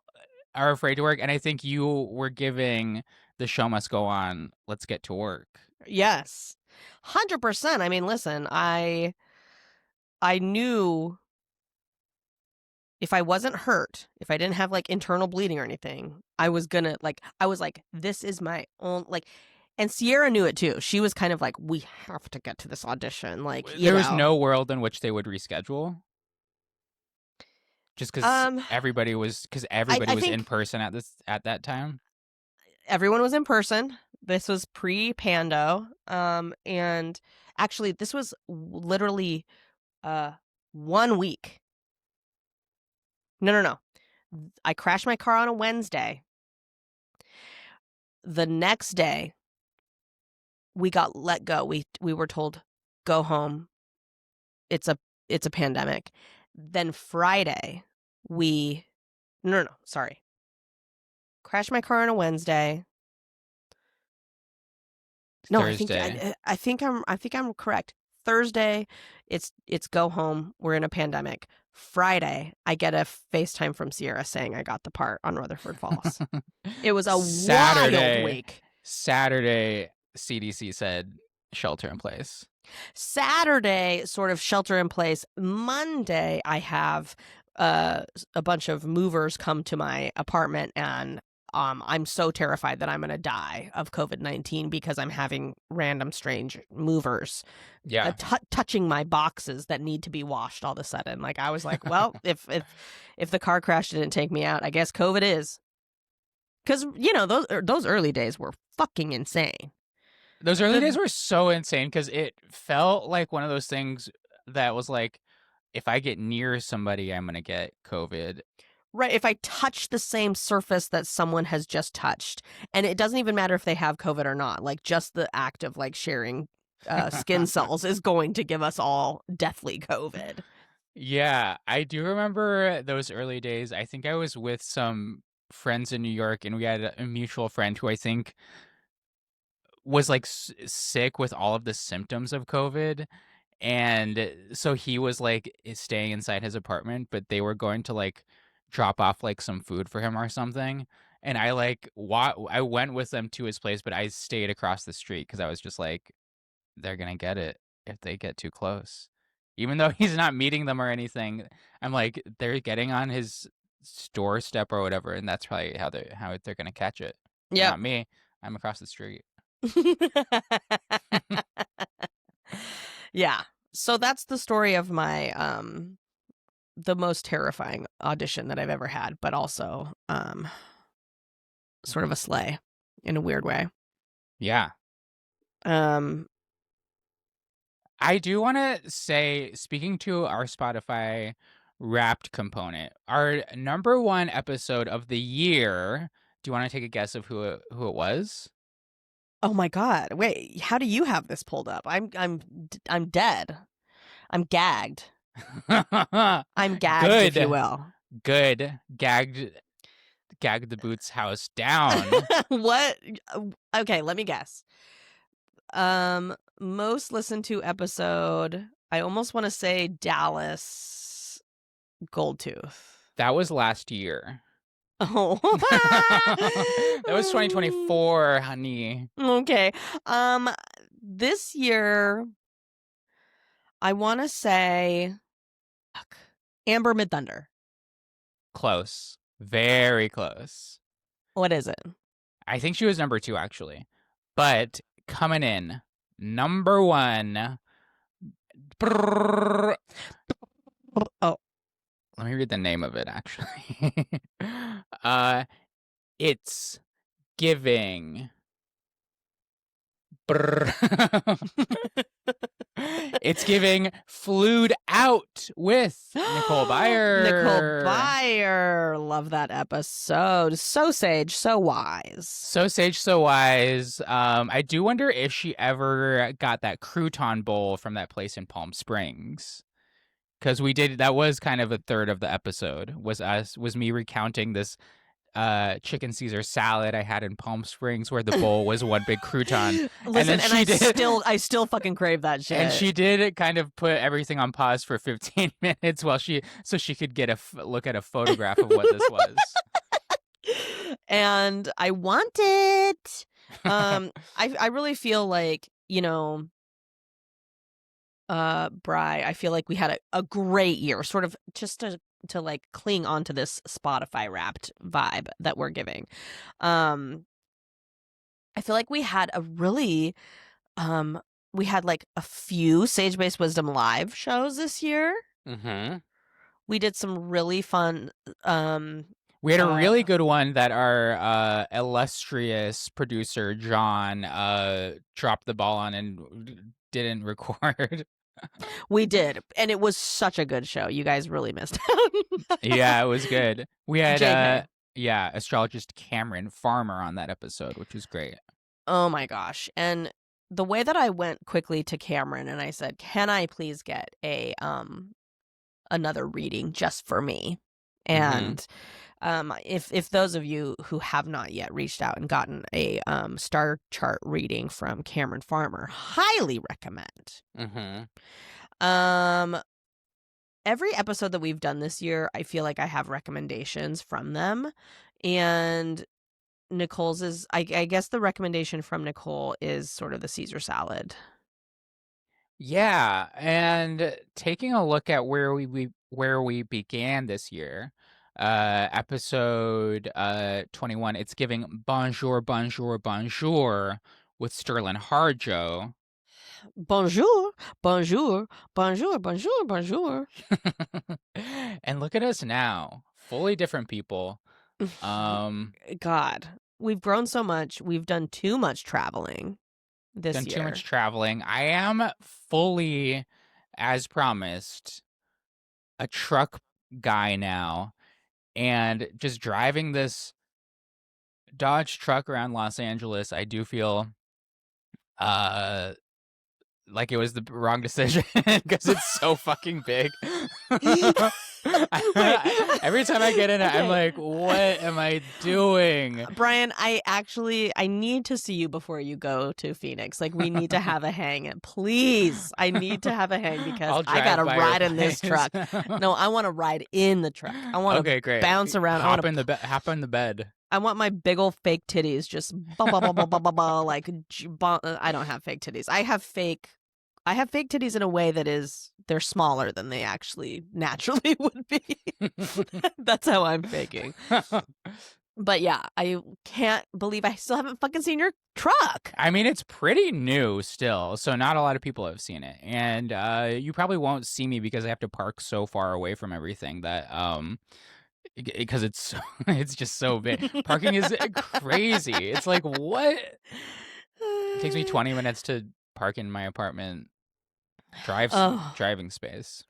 Speaker 2: are afraid to work. And I think you were giving The Show Must Go On. Let's get to work.
Speaker 1: Yes. 100%. I mean, listen, I knew if I wasn't hurt, if I didn't have like internal bleeding or anything, I was like, this is my own, like, and Sierra knew it too. She was kind of like, we have to get to this audition. Like,
Speaker 2: there was no world in which they would reschedule. Just because everybody was in person at that time.
Speaker 1: Everyone was in person. This was pre-Pando. And actually, this was literally 1 week. No. I crashed my car on a Wednesday. The next day, we got let go. We were told, go home. It's a pandemic. Then Friday, sorry. Crashed my car on a Wednesday. No,
Speaker 2: Thursday.
Speaker 1: I think I'm correct. Thursday, it's go home. We're in a pandemic. Friday, I get a FaceTime from Sierra saying I got the part on Rutherford Falls. It was a wild week.
Speaker 2: Saturday, CDC said shelter in place.
Speaker 1: Saturday, sort of shelter in place. Monday, I have a bunch of movers come to my apartment, and I'm so terrified that I'm going to die of COVID-19 because I'm having random strange movers touching my boxes that need to be washed all of a sudden. Like, I was like, well, if the car crash didn't take me out, I guess COVID is. Because, you know, those early days were fucking insane.
Speaker 2: Those early days were so insane because it felt like one of those things that was like, if I get near somebody, I'm going to get COVID.
Speaker 1: Right. If I touch the same surface that someone has just touched, and it doesn't even matter if they have COVID or not, like just the act of like sharing skin cells is going to give us all deathly COVID.
Speaker 2: Yeah, I do remember those early days. I think I was with some friends in New York, and we had a mutual friend who I think was like sick with all of the symptoms of COVID. And so he was like staying inside his apartment, but they were going to like drop off like some food for him or something. And I I went with them to his place, but I stayed across the street because I was just like, they're going to get it if they get too close. Even though he's not meeting them or anything, I'm like, they're getting on his doorstep or whatever, and that's probably how they're going to catch it.
Speaker 1: Yeah.
Speaker 2: Not me. I'm across the street.
Speaker 1: Yeah. So that's the story of my the most terrifying audition that I've ever had, but also sort of a sleigh in a weird way.
Speaker 2: Yeah. I do want to say, speaking to our Spotify Wrapped component, our number 1 episode of the year. Do you want to take a guess of who it was?
Speaker 1: Oh my God! Wait, how do you have this pulled up? I'm dead. I'm gagged. I'm gagged,
Speaker 2: Good.
Speaker 1: if you will.
Speaker 2: Good. Gagged the Boots house down.
Speaker 1: What? Okay, let me guess. Most listened to episode. I almost want to say Dallas Goldtooth.
Speaker 2: That was last year.
Speaker 1: Oh.
Speaker 2: That was 2024, honey.
Speaker 1: Okay. This year I want to say fuck, Amber Midthunder.
Speaker 2: Close. Very close.
Speaker 1: What is it?
Speaker 2: I think she was number 2, actually. But coming in, number 1.
Speaker 1: Oh.
Speaker 2: Let me read the name of it, actually. It's giving. It's giving flued out with Nicole Byer.
Speaker 1: Nicole Byer. Love that episode. So sage, so wise.
Speaker 2: So sage, so wise. I do wonder if she ever got that crouton bowl from that place in Palm Springs. Because that was kind of a third of the episode, was me recounting this chicken Caesar salad I had in Palm Springs where the bowl was one big crouton.
Speaker 1: Listen, and I still fucking crave that shit.
Speaker 2: And she did kind of put everything on pause for 15 minutes so she could get a look at a photograph of what this was.
Speaker 1: And I want it. I really feel like, you know, Bri, I feel like we had a great year, sort of just to like cling onto this Spotify wrapped vibe that we're giving. I feel like we had we had like a few Sage Based Wisdom live shows this year.
Speaker 2: Mm-hmm.
Speaker 1: We did some really fun
Speaker 2: we had a really good one that our illustrious producer John dropped the ball on and didn't record.
Speaker 1: We did, and it was such a good show. You guys really missed out.
Speaker 2: Yeah, it was good. We had
Speaker 1: JK.
Speaker 2: Astrologist Cameron Farmer on that episode, which was great.
Speaker 1: Oh my gosh. And the way that I went quickly to Cameron and I said, "Can I please get a another reading just for me?" And if those of you who have not yet reached out and gotten a star chart reading from Cameron Farmer, highly recommend. Every episode that we've done this year, I feel like I have recommendations from them, and Nicole's is I guess the recommendation from Nicole is sort of the Caesar salad.
Speaker 2: Yeah, and taking a look at where we began this year, episode 21, it's giving bonjour, bonjour, bonjour with Sterling Harjo.
Speaker 1: Bonjour, bonjour, bonjour, bonjour, bonjour.
Speaker 2: And look at us now, fully different people.
Speaker 1: God, we've grown so much. We've done too much traveling this year.
Speaker 2: Too much traveling. I am fully, as promised, a truck guy now, and just driving this Dodge truck around Los Angeles, I do feel like it was the wrong decision because it's so fucking big. Every time I get in it, I'm like, what am I doing?
Speaker 1: Brian, I need to see you before you go to Phoenix. Like, we need to have a hang. Please, I need to have a hang because I got to ride in this truck. No, I want to ride in the truck. I want to bounce around.
Speaker 2: Hop in the bed.
Speaker 1: I want my big old fake titties just like I don't have fake titties. I have fake titties in a way that they're smaller than they actually naturally would be. That's how I'm faking. But yeah, I can't believe I still haven't fucking seen your truck.
Speaker 2: I mean, it's pretty new still, so not a lot of people have seen it. And you probably won't see me because I have to park so far away from everything that because it's just so big. Parking is crazy. It's like, what? It takes me 20 minutes to park in my apartment driving space.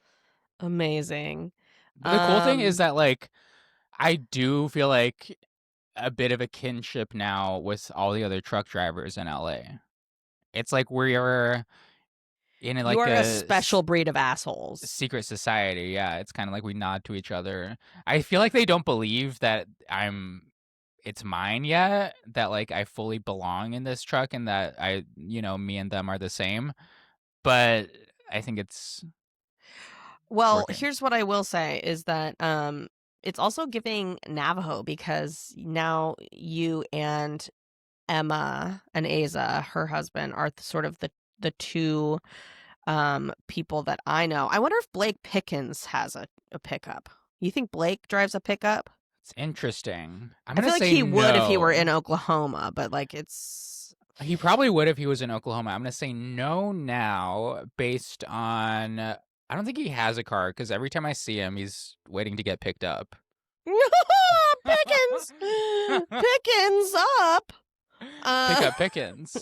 Speaker 1: Amazing.
Speaker 2: But the cool thing is that, like, I do feel like a bit of a kinship now with all the other truck drivers in LA. It's like we're in like
Speaker 1: you are a special breed of assholes.
Speaker 2: Secret society. Yeah, it's kind of like we nod to each other. I feel like they don't believe that it's mine yet, that like I fully belong in this truck and that me and them are the same. But I think it's
Speaker 1: well,
Speaker 2: working.
Speaker 1: Here's what I will say is that it's also giving Navajo because now you and Emma and Asa, her husband, are sort of the two people that I know. I wonder if Blake Pickens has a pickup. You think Blake drives a pickup?
Speaker 2: It's interesting. I'm
Speaker 1: I
Speaker 2: gonna
Speaker 1: feel like
Speaker 2: say
Speaker 1: he would if he were in
Speaker 2: no.
Speaker 1: Oklahoma, but like it's
Speaker 2: He probably would if he was in Oklahoma. I'm gonna say no now, based on. I don't think he has a car because every time I see him, he's waiting to get picked up.
Speaker 1: Pickens, Pickens up.
Speaker 2: Pick up Pickens.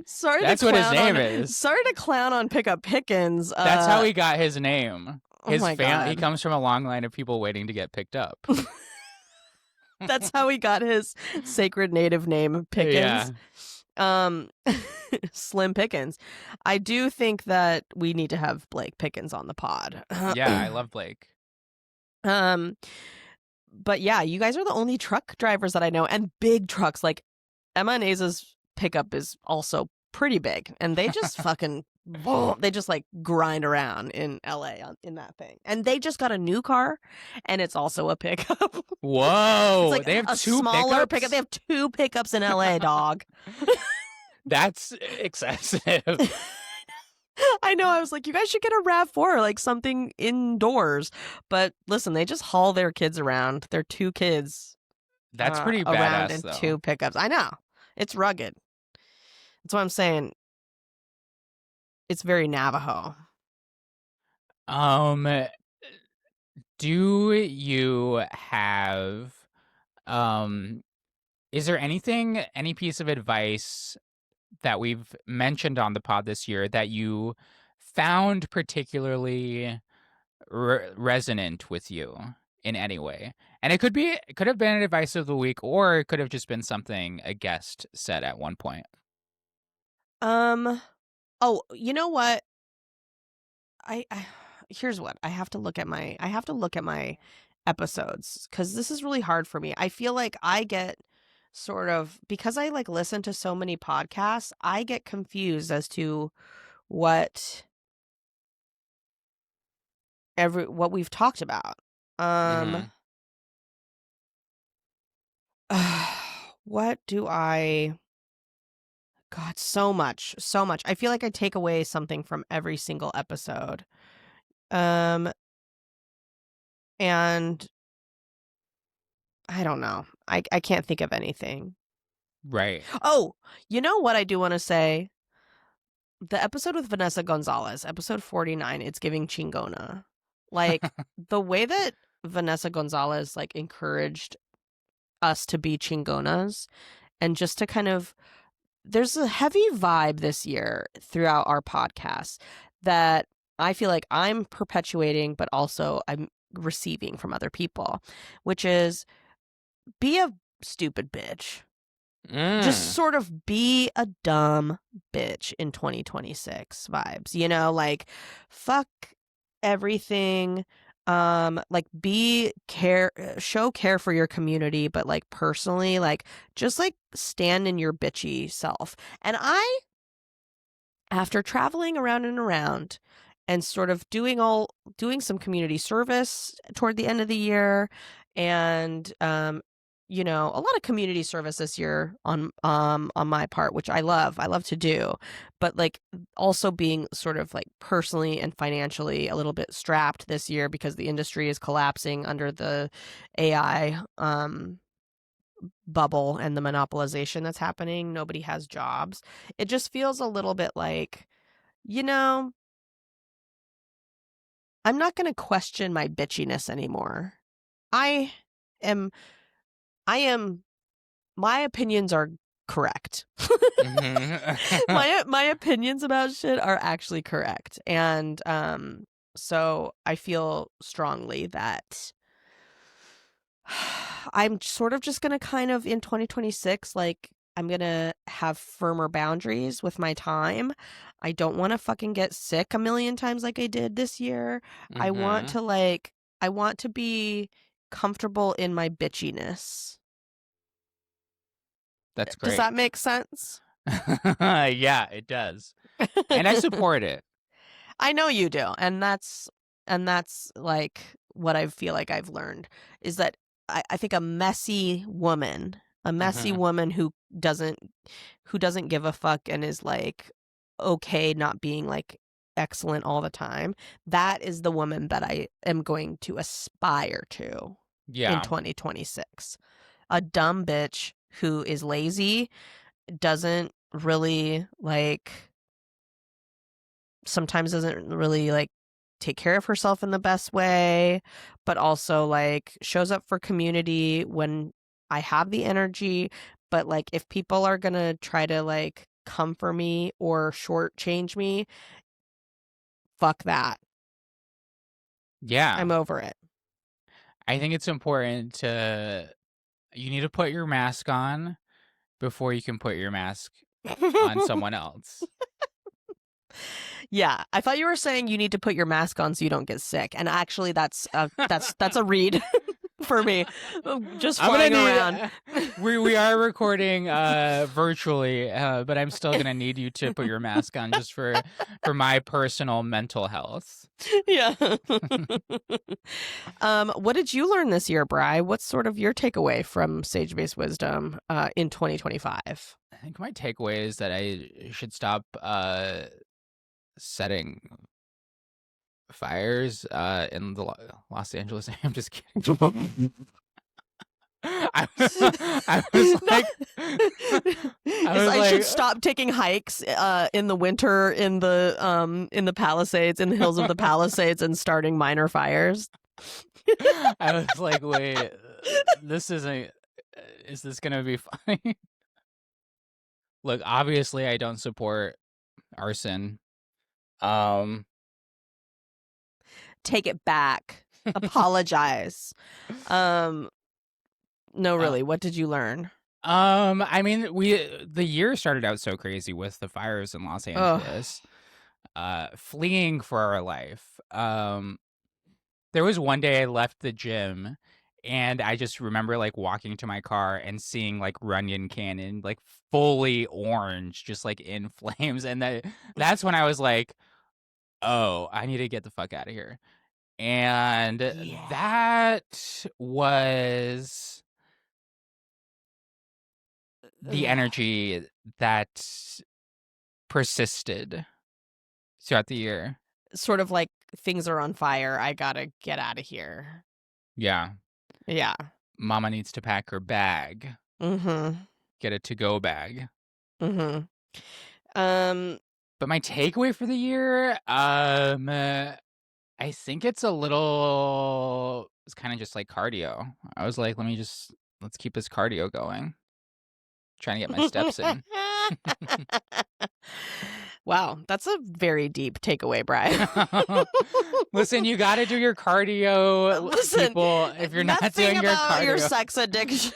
Speaker 1: Sorry
Speaker 2: That's
Speaker 1: to
Speaker 2: what his
Speaker 1: clown
Speaker 2: name
Speaker 1: on.
Speaker 2: is.
Speaker 1: Sorry to clown on Pickup Pickens.
Speaker 2: That's how he got his name.
Speaker 1: Oh
Speaker 2: His
Speaker 1: my
Speaker 2: family. He
Speaker 1: God.
Speaker 2: comes from a long line of people waiting to get picked up.
Speaker 1: That's how he got his sacred native name, Pickens.
Speaker 2: Yeah.
Speaker 1: Slim Pickens. I do think that we need to have Blake Pickens on the pod.
Speaker 2: Yeah, I love Blake.
Speaker 1: But yeah, you guys are the only truck drivers that I know, and big trucks. Like Emma and Aza's pickup is also pretty big, and they just fucking they just like grind around in LA in that thing. And they just got a new car, and it's also a pickup.
Speaker 2: Whoa,
Speaker 1: It's like
Speaker 2: they have
Speaker 1: a
Speaker 2: two
Speaker 1: smaller
Speaker 2: pickups?
Speaker 1: pickup. They have 2 pickups in LA, dog.
Speaker 2: That's excessive.
Speaker 1: I know. I was like, you guys should get a RAV4, like something indoors. But listen, they just haul their kids around. Their 2 kids
Speaker 2: That's pretty
Speaker 1: around
Speaker 2: badass,
Speaker 1: in
Speaker 2: though.
Speaker 1: 2 pickups. I know. It's rugged. That's what I'm saying. It's very Navajo.
Speaker 2: Do you have is there anything, any piece of advice that we've mentioned on the pod this year that you found particularly resonant with you in any way? And it could have been an advice of the week, or it could have just been something a guest said at one point.
Speaker 1: Oh, you know what? I here's what. I have to look at my episodes cuz this is really hard for me. I feel like I get sort of, because I like listen to so many podcasts, I get confused as to what what we've talked about.
Speaker 2: Mhm.
Speaker 1: What do I God, so much, so much. I feel like I take away something from every single episode. Um and I don't know. I can't think of anything.
Speaker 2: Right.
Speaker 1: Oh, you know what I do want to say? The episode with Vanessa Gonzalez, episode 49, it's giving Chingona. Like the way that Vanessa Gonzalez like encouraged us to be Chingonas and just to kind of, there's a heavy vibe this year throughout our podcast that I feel like I'm perpetuating, but also I'm receiving from other people, which is be a stupid bitch. Just sort of be a dumb bitch in 2026 vibes, you know, like fuck everything. Like show care for your community, but like personally, like just like stand in your bitchy self. And after traveling around and around and sort of doing some community service toward the end of the year, and you know, a lot of community service this year on my part, which I love to do, but like also being sort of like personally and financially a little bit strapped this year because the industry is collapsing under the AI bubble and the monopolization that's happening. Nobody has jobs. It just feels a little bit like, you know, I'm not going to question my bitchiness anymore. I am, my opinions are correct. My opinions about shit are actually correct. And so I feel strongly that I'm sort of just going to kind of in 2026, like I'm going to have firmer boundaries with my time. I don't want to fucking get sick a million times like I did this year. I want to be comfortable in my bitchiness.
Speaker 2: That's
Speaker 1: Does
Speaker 2: great.
Speaker 1: that make sense?
Speaker 2: Yeah, it does. And I support it.
Speaker 1: I know you do. And that's like what I feel like I've learned is that I think a messy woman who doesn't give a fuck and is like okay not being like excellent all the time, that is the woman that I am going to aspire to in 2026. A dumb bitch who is lazy, doesn't really like, sometimes doesn't really like take care of herself in the best way, but also like shows up for community when I have the energy. But like if people are gonna try to like come for me or shortchange me, fuck that.
Speaker 2: Yeah.
Speaker 1: I'm over it.
Speaker 2: I think it's important to, you need to put your mask on before you can put your mask on someone else.
Speaker 1: Yeah, I thought you were saying you need to put your mask on so you don't get sick, and actually that's a read for me. Just flying around.
Speaker 2: We are recording virtually, but I'm still gonna need you to put your mask on just for my personal mental health.
Speaker 1: Yeah. What did you learn this year, Bri? What's sort of your takeaway from Sage-Based Wisdom in 2025?
Speaker 2: I think my takeaway is that I should stop setting fires in the Los Angeles. I'm just kidding. I was like,
Speaker 1: I should stop taking hikes in the winter in the Palisades, in the hills of the Palisades, and starting minor fires.
Speaker 2: I was like, wait, this isn't. Is this gonna be funny? Look, obviously, I don't support arson.
Speaker 1: Take it back. Apologize. No, really. What did you learn?
Speaker 2: I mean, the year started out so crazy with the fires in Los Angeles, fleeing for our life. There was one day I left the gym, and I just remember like walking to my car and seeing like Runyon Canyon like fully orange, just like in flames, and that's when I was like, oh, I need to get the fuck out of here. And that was the energy that persisted throughout the year.
Speaker 1: Sort of like things are on fire. I gotta get out of here.
Speaker 2: Yeah.
Speaker 1: Yeah.
Speaker 2: Mama needs to pack her bag.
Speaker 1: Mm-hmm.
Speaker 2: Get a to-go bag.
Speaker 1: Mm-hmm.
Speaker 2: But my takeaway for the year, I think it's kind of just like cardio. I was like, let's keep this cardio going. Trying to get my steps in.
Speaker 1: Wow, that's a very deep takeaway, Brian.
Speaker 2: Listen, you got to do your cardio, people. If you're not doing your cardio,
Speaker 1: your sex addiction,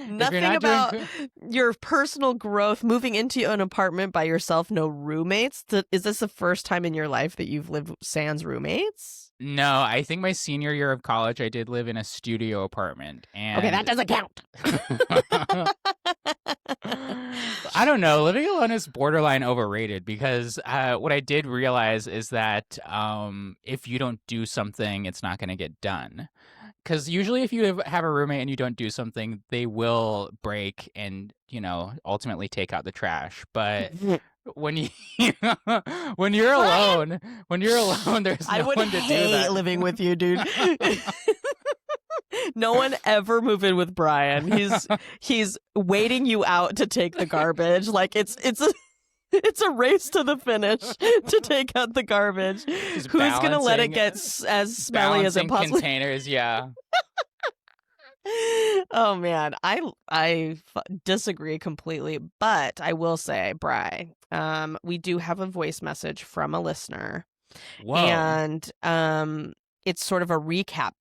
Speaker 1: nothing about your personal growth, moving into an apartment by yourself, no roommates. Is this the first time in your life that you've lived sans roommates?
Speaker 2: No, I think my senior year of college, I did live in a studio apartment. And
Speaker 1: okay, that doesn't count.
Speaker 2: I don't know. Living alone is borderline overrated because what I did realize is that if you don't do something, it's not going to get done. Because usually if you have a roommate and you don't do something, they will break and, ultimately take out the trash. But when you're alone, there's no one to do that.
Speaker 1: I would hate living with you, dude. No one ever move in with Brian. He's waiting you out to take the garbage. Like it's a race to the finish to take out the garbage. Who's gonna let it get as smelly as it possibly?
Speaker 2: Containers, yeah.
Speaker 1: Oh man, I disagree completely, but I will say, Bri, we do have a voice message from a listener.
Speaker 2: Whoa.
Speaker 1: And it's sort of a recap.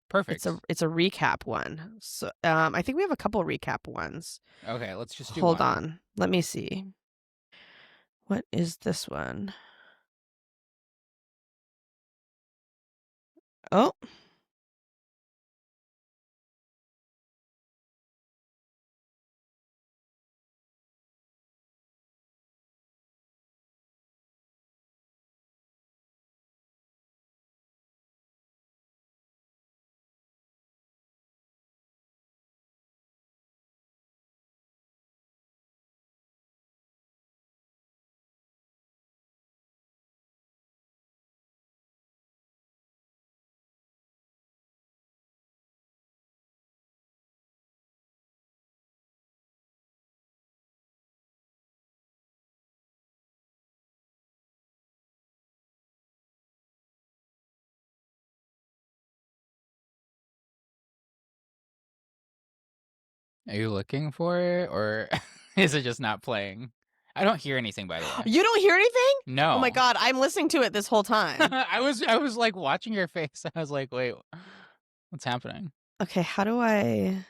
Speaker 2: Perfect.
Speaker 1: It's a recap one. So I think we have a couple recap ones.
Speaker 2: Okay, let's just do
Speaker 1: Hold
Speaker 2: one.
Speaker 1: on. Let me see. What is this one? Oh.
Speaker 2: Are you looking for it, or is it just not playing? I don't hear anything, by the way.
Speaker 1: You don't hear anything? Oh my
Speaker 2: No.
Speaker 1: god, I'm listening to it this whole time.
Speaker 2: I was like watching your face. I was like, wait, what's happening?
Speaker 1: Okay, how do I...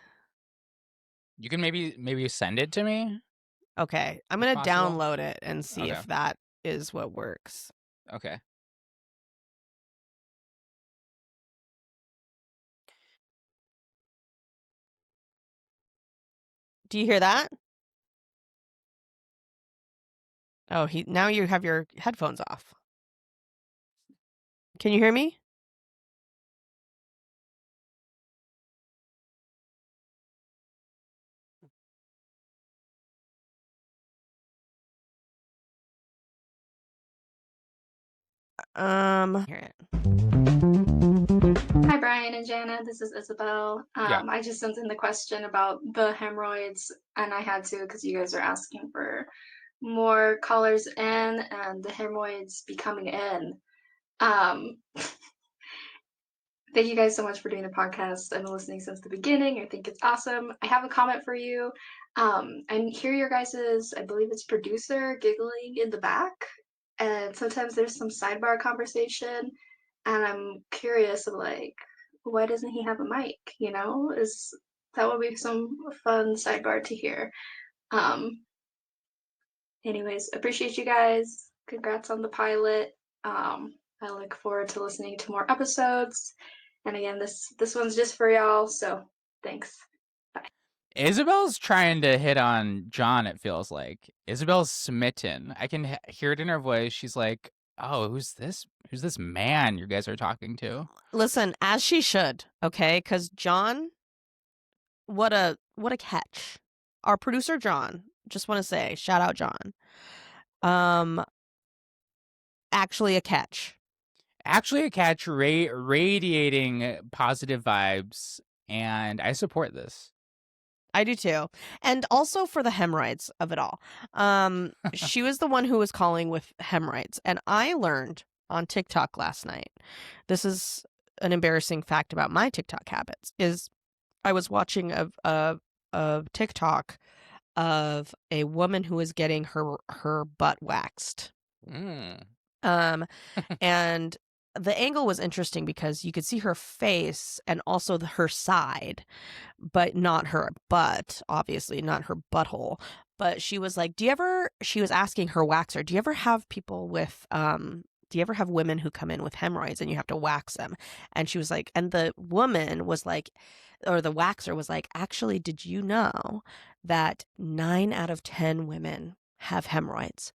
Speaker 2: You can maybe send it to me
Speaker 1: Okay, I'm
Speaker 2: if
Speaker 1: gonna
Speaker 2: possible.
Speaker 1: download it and see
Speaker 2: Okay.
Speaker 1: if that is what works.
Speaker 2: Okay.
Speaker 1: Do you hear that? Oh, now you have your headphones off. Can you hear me? Hear it.
Speaker 3: Hi, Brian and Jana. This is Isabel.
Speaker 2: Yeah.
Speaker 3: I just sent in the question about the hemorrhoids, and I had to because you guys are asking for more callers in and the hemorrhoids be coming in. Um, Thank you guys so much for doing the podcast. I've been listening since the beginning. I think it's awesome. I have a comment for you. I hear your guys's, I believe it's producer, giggling in the back, and sometimes there's some sidebar conversation, and I'm curious of like, why doesn't he have a mic? You know, is that would be some fun sidebar to hear. Um, Anyways, appreciate you guys. Congrats on the pilot. I look forward to listening to more episodes. And again, this one's just for y'all, so thanks. Bye.
Speaker 2: Isabel's trying to hit on John, it feels like. Isabel's smitten. I can hear it in her voice. She's like, oh, who's this man you guys are talking to?
Speaker 1: Listen, as she should, okay? Because John, what a catch. Our producer, John, just want to say, shout out, John. Actually a catch.
Speaker 2: Actually a catch, radiating positive vibes, and I support this.
Speaker 1: I do too. And also for the hemorrhoids of it all. She was the one who was calling with hemorrhoids. And I learned on TikTok last night, this is an embarrassing fact about my TikTok habits, is I was watching a TikTok of a woman who was getting her butt waxed. And the angle was interesting because you could see her face and also her side, but not her butt, obviously, not her butthole. But she was like, she was asking her waxer, do you ever have people with, do you ever have women who come in with hemorrhoids and you have to wax them? And she was like, and the woman was like, or the waxer was like, actually, did you know that 9 out of 10 women have hemorrhoids?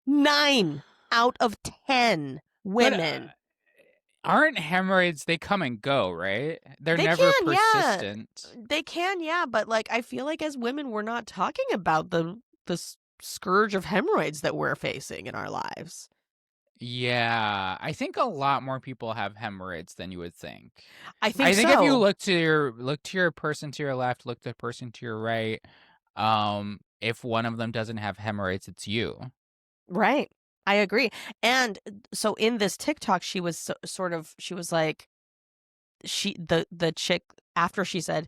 Speaker 1: 9 out of 10 women.
Speaker 2: But, aren't hemorrhoids, they come and go, right? They're never persistent.
Speaker 1: Yeah. They can, yeah, but like I feel like as women we're not talking about the scourge of hemorrhoids that we're facing in our lives.
Speaker 2: Yeah, I think a lot more people have hemorrhoids than you would think.
Speaker 1: I think
Speaker 2: if you look to your person to your left, look to the person to your right, if one of them doesn't have hemorrhoids, it's you.
Speaker 1: Right. I agree. And so in this TikTok, she was she was like, the chick, after she said,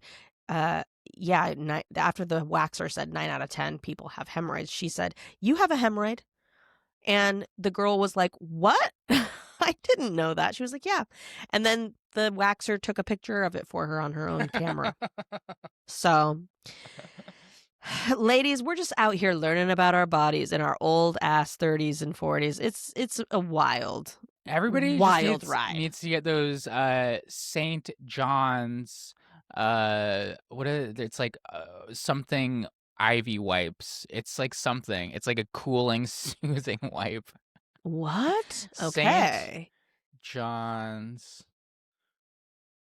Speaker 1: yeah, after the waxer said 9 out of 10 people have hemorrhoids, she said, you have a hemorrhoid? And the girl was like, what? I didn't know that. She was like, yeah. And then the waxer took a picture of it for her on her own camera. So... ladies, we're just out here learning about our bodies in our old ass 30s and 40s. It's a wild ride.
Speaker 2: Needs to get those St. John's it's like something Ivy wipes. It's like something. It's like a cooling, soothing wipe.
Speaker 1: What? Okay.
Speaker 2: St. John's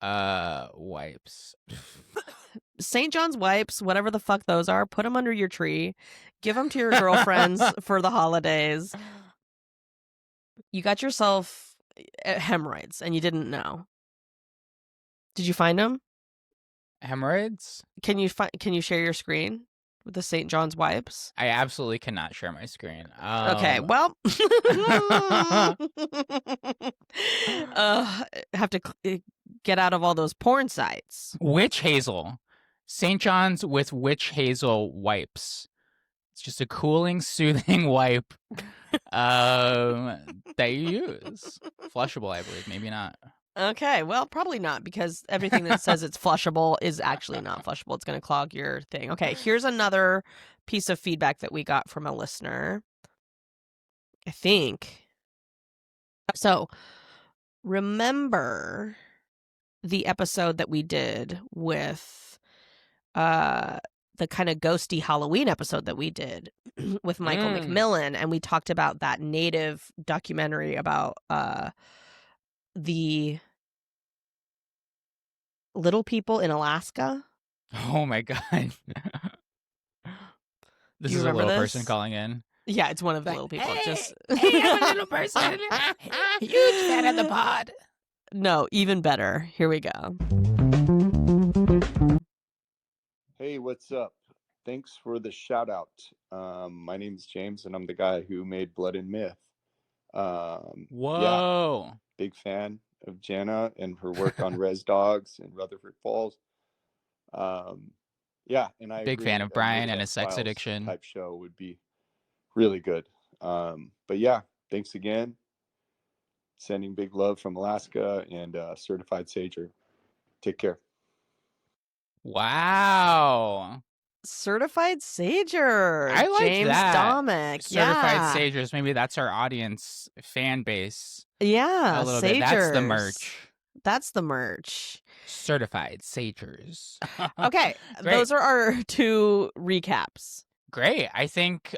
Speaker 2: wipes.
Speaker 1: St. John's wipes, whatever the fuck those are, put them under your tree. Give them to your girlfriends for the holidays. You got yourself hemorrhoids and you didn't know. Did you find them?
Speaker 2: Hemorrhoids?
Speaker 1: Can you share your screen with the St. John's wipes?
Speaker 2: I absolutely cannot share my screen.
Speaker 1: Okay, well, have to get out of all those porn sites.
Speaker 2: Witch hazel. St. John's with witch hazel wipes. It's just a cooling, soothing wipe that you use. Flushable, I believe. Maybe not.
Speaker 1: Okay, well, probably not, because everything that says it's flushable is actually not flushable. It's going to clog your thing. Okay, here's another piece of feedback that we got from a listener, I think. So, remember the episode that we did with the kind of ghosty Halloween episode that we did with Michael McMillan, and we talked about that native documentary about the little people in Alaska.
Speaker 2: Oh my God. This is a little person calling in.
Speaker 1: Yeah, it's one of the little people.
Speaker 2: Hey, hey, I'm a little person. Huge fan of the pod.
Speaker 1: No, even better. Here we go.
Speaker 4: Hey, what's up? Thanks for the shout out. My name's James, and I'm the guy who made Blood and Myth.
Speaker 2: Whoa.
Speaker 4: Yeah, big fan of Jana and her work on Res Dogs and Rutherford Falls. Yeah, and I
Speaker 2: big
Speaker 4: agree
Speaker 2: fan of
Speaker 4: that
Speaker 2: Brian
Speaker 4: maybe
Speaker 2: and
Speaker 4: that
Speaker 2: his sex
Speaker 4: Files
Speaker 2: addiction
Speaker 4: type show would be really good. But yeah, thanks again. Sending big love from Alaska and Certified Sager. Take care.
Speaker 2: Wow.
Speaker 1: Certified Sager.
Speaker 2: I like
Speaker 1: James
Speaker 2: that.
Speaker 1: Domick.
Speaker 2: Certified Sagers. Maybe that's our audience fan base.
Speaker 1: Yeah,
Speaker 2: a little
Speaker 1: Sagers.
Speaker 2: bit. That's the merch.
Speaker 1: That's the merch.
Speaker 2: Certified Sagers.
Speaker 1: Okay, those are our two recaps.
Speaker 2: Great. I think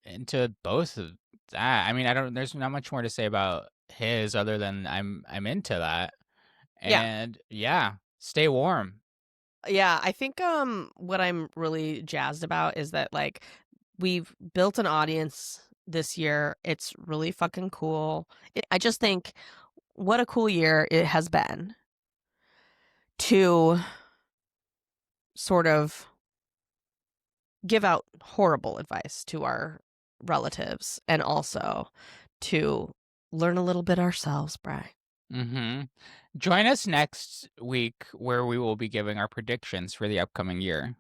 Speaker 2: into both of that. I mean, there's not much more to say about his other than I'm into that. And yeah, stay warm.
Speaker 1: Yeah, I think what I'm really jazzed about is that, like, we've built an audience this year. It's really fucking cool. I just think what a cool year it has been to sort of give out horrible advice to our relatives and also to learn a little bit ourselves, Brian.
Speaker 2: Mm-hmm. Join us next week where we will be giving our predictions for the upcoming year.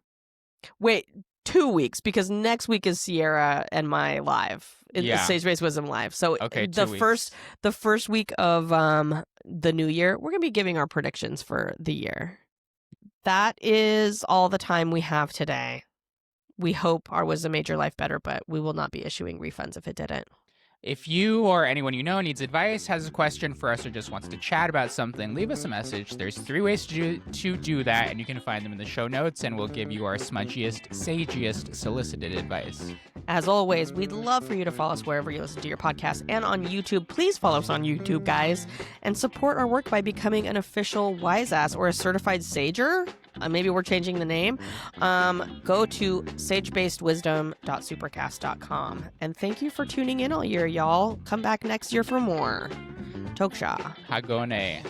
Speaker 1: Wait, 2 weeks, because next week is Sierra and my live. Sage Based Wisdom live. So the first week of the new year, we're going to be giving our predictions for the year. That is all the time we have today. We hope our wisdom made your life better, but we will not be issuing refunds if it didn't.
Speaker 2: If you or anyone you know needs advice, has a question for us, or just wants to chat about something, leave us a message. There's 3 ways to do that, and you can find them in the show notes, and we'll give you our smudgiest, sagiest solicited advice.
Speaker 1: As always, we'd love for you to follow us wherever you listen to your podcast and on YouTube. Please follow us on YouTube, guys, and support our work by becoming an official Wise Ass or a certified Sager. Maybe we're changing the name. Go to sagebasedwisdom.supercast.com. And thank you for tuning in all year, y'all. Come back next year for more. Toksha.
Speaker 2: Hagone.